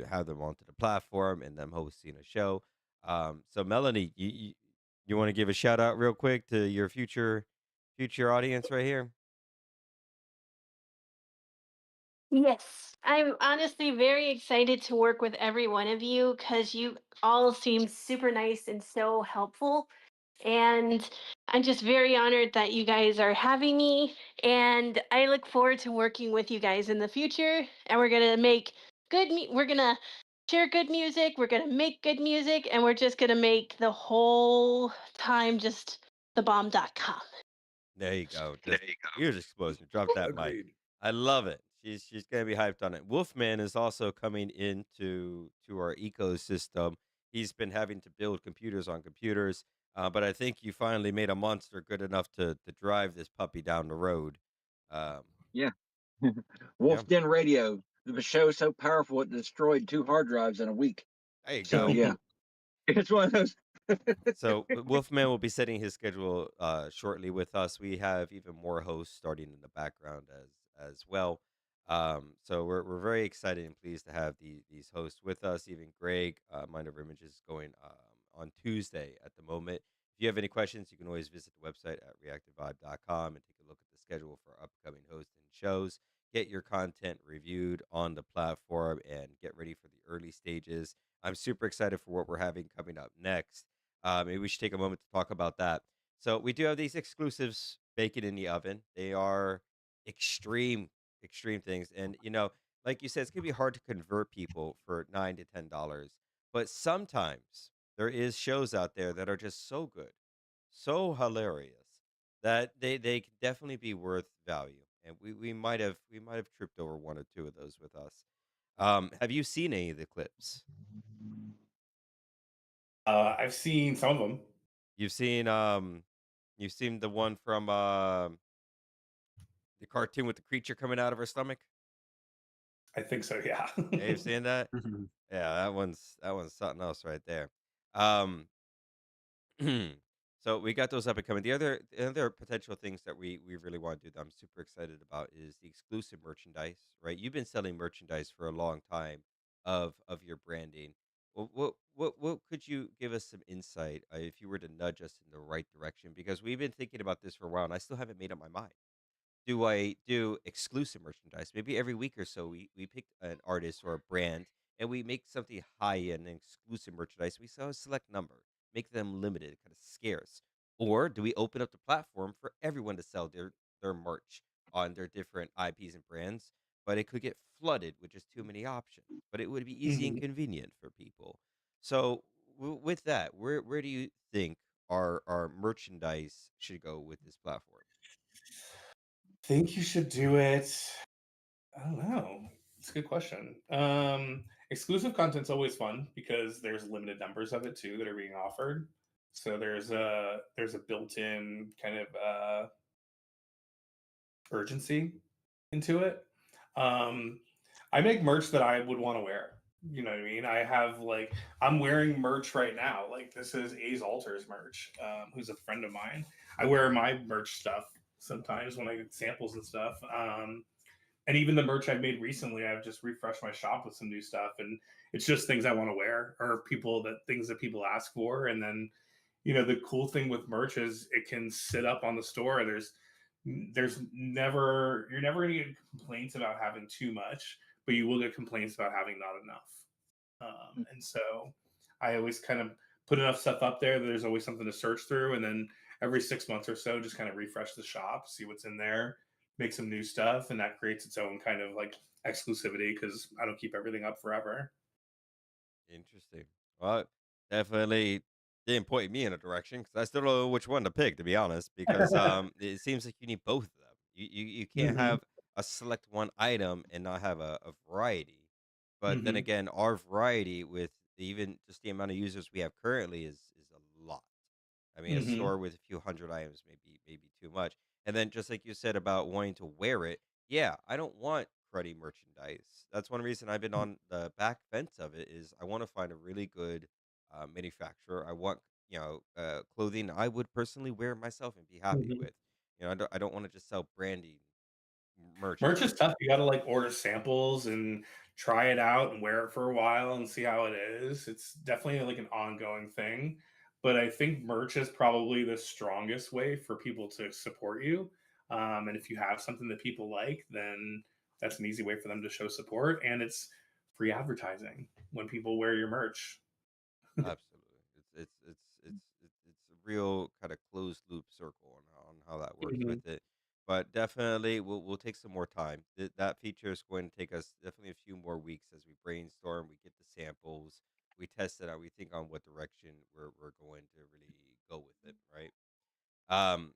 have them onto the platform and them hosting a show. So Melanie, you want to give a shout out real quick to your future audience right here? Yes, I'm honestly very excited to work with every one of you because you all seem super nice and so helpful. And I'm just very honored that you guys are having me. And I look forward to working with you guys in the future. And we're going to make we're going to share good music. We're going to make good music. And we're just going to make the whole time just the bomb.com. There you go. There Just you go. huge explosion. Drop that mic. Agreed. I love it. She's gonna be hyped on it. Wolfman is also coming into our ecosystem. He's been having to build computers on computers, but I think you finally made a monster good enough to drive this puppy down the road. Um, Yeah. yeah, Wolf Den Radio. The show is so powerful it destroyed 2 hard drives in a week. there you So go. yeah, it's one of those. So Wolfman will be setting his schedule shortly with us. We have even more hosts starting in the background as well. So we're very excited and pleased to have these hosts with us. Even Greg, Mind Over Images, is going on Tuesday at the moment. If you have any questions, you can always visit the website at reactivevibe.com and take a look at the schedule for upcoming hosts and shows. Get your content reviewed on the platform and get ready for the early stages. I'm super excited for what we're having coming up next. Maybe we should take a moment to talk about that. So we do have these exclusives baking in the oven. They are extreme things, and like you said, it's gonna be hard to convert people for $9 to $10. But sometimes there is shows out there that are just so good, so hilarious that they can definitely be worth value. And we might have tripped over one or two of those with us. Have you seen any of the clips? I've seen some of them. You've seen you've seen the one from the cartoon with the creature coming out of her stomach? I think so, yeah. Yeah, you've seen that? Yeah, that one's something else right there. Um so we got those up and coming. The other potential things that we really want to do that I'm super excited about is the exclusive merchandise, right? You've been selling merchandise for a long time of your branding. What could you give us some insight if you were to nudge us in the right direction? Because we've been thinking about this for a while and I still haven't made up my mind. Do I do exclusive merchandise? Maybe every week or so, we pick an artist or a brand and we make something high end and exclusive merchandise. We sell a select number, make them limited, kind of scarce. Or do we open up the platform for everyone to sell their merch on their different IPs and brands? But it could get flooded with just too many options. But it would be easy and Mhm. convenient for people. So with that, where do you think our merchandise should go with this platform? Think you should do it. I don't know. It's a good question. Exclusive content's always fun because there's limited numbers of it too that are being offered. So there's a built-in kind of urgency into it. Um, I make merch that I would want to wear. You know what I mean? I'm wearing merch right now. Like this is A's Alters merch, who's a friend of mine. I wear my merch stuff sometimes when I get samples and stuff. And even the merch I've made recently, I've just refreshed my shop with some new stuff, and it's just things I want to wear or things that people ask for. And then, the cool thing with merch is it can sit up on the store. You're never going to get complaints about having too much, but you will get complaints about having not enough. And so I always kind of put enough stuff up there that there's always something to search through, and then every 6 months or so, just kind of refresh the shop, see what's in there, make some new stuff, and that creates its own kind of like exclusivity because I don't keep everything up forever. Interesting. Well, definitely didn't point me in a direction because I still don't know which one to pick, to be honest. Because it seems like you need both of them. You can't Hmm. have a select one item and not have a variety. But then Hmm. again, our variety with even just the amount of users we have currently is a lot. I mean, a Hmm. store with a few hundred items maybe too much. And then just like you said about wanting to wear it, yeah, I don't want cruddy merchandise. That's one reason I've been on the back fence of it is I want to find a really good manufacturer. I want clothing I would personally wear myself and be happy Hmm. with. I don't want to just sell branding Merch is merchandise. tough. You got to like order samples and try it out and wear it for a while and see how it is. It's definitely like an ongoing thing. But I think merch is probably the strongest way for people to support you. And if you have something that people like, then that's an easy way for them to show support. And it's free advertising when people wear your merch. Absolutely. It's a real kind of closed loop circle on how that works Mhm. with it. But definitely we'll take some more time. That feature is going to take us definitely a few more weeks as we brainstorm, we get the samples, we test it out, we think on what direction we're going to really go with it, right? Um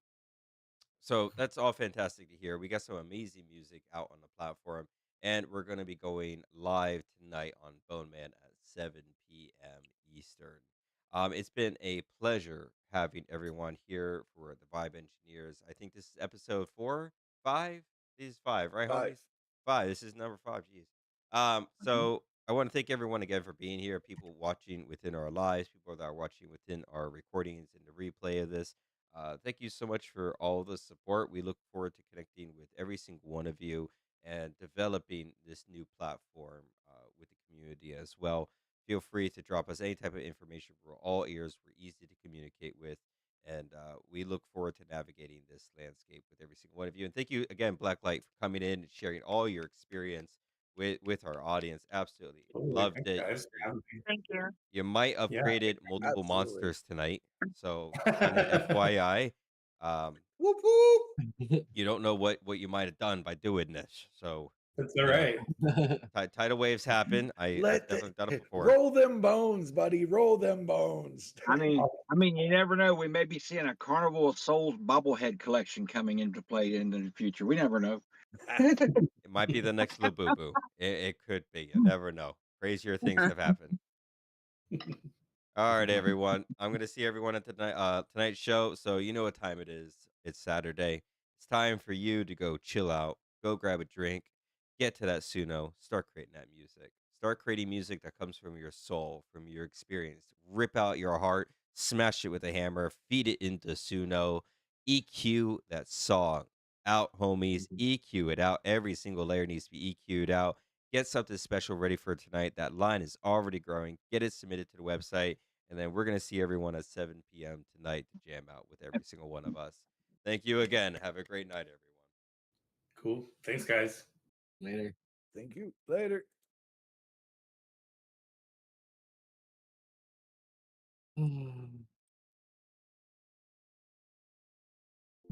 so that's all fantastic to hear. We got some amazing music out on the platform, and we're going to be going live tonight on Bone Man at 7 p.m. Eastern. It's been a pleasure having everyone here for the Vibe Engineers. I think this is episode 4, 5. This is 5, right, Five. homies? 5. This is number 5. Jeez. Mhm. So I want to thank everyone again for being here. People watching within our lives, people that are watching within our recordings and the replay of this. Thank you so much for all the support. We look forward to connecting with every single one of you and developing this new platform with the community as well. Feel free to drop us any type of information. We're all ears. We're easy to communicate with. And we look forward to navigating this landscape with every single one of you. And thank you again, Blacklight, for coming in and sharing all your experience with our audience. Absolutely Totally. loved Thanks, it. guys, for having me. Thank you. You might have Yeah. created multiple Absolutely. monsters tonight, so just kind of FYI. Um, Whoop whoop. you don't know what you might have done by doing this. So, That's all you know, right. tidal waves happen. I've Let definitely done it the before. roll them bones, buddy. Roll them bones. I mean, you never know. We may be seeing a Carnival of Souls bobblehead collection coming into play in the future. We never know. It might be the next Labubu. It could be. You never know. Crazier things have happened. All right, everyone. I'm gonna see everyone at tonight's show. So you know what time it is. It's Saturday. It's time for you to go chill out, go grab a drink, get to that Suno, start creating that music. Start creating music that comes from your soul, from your experience. Rip out your heart, smash it with a hammer, feed it into Suno, EQ that song out, homies. EQ it out. Every single layer needs to be EQ'd out. Get something special ready for tonight. That line is already growing. Get it submitted to the website and then we're going to see everyone at 7 p.m. tonight to jam out with every single one of us. Thank you again. Have a great night, everyone. Cool. Thanks, guys. Later. Thank you. Later.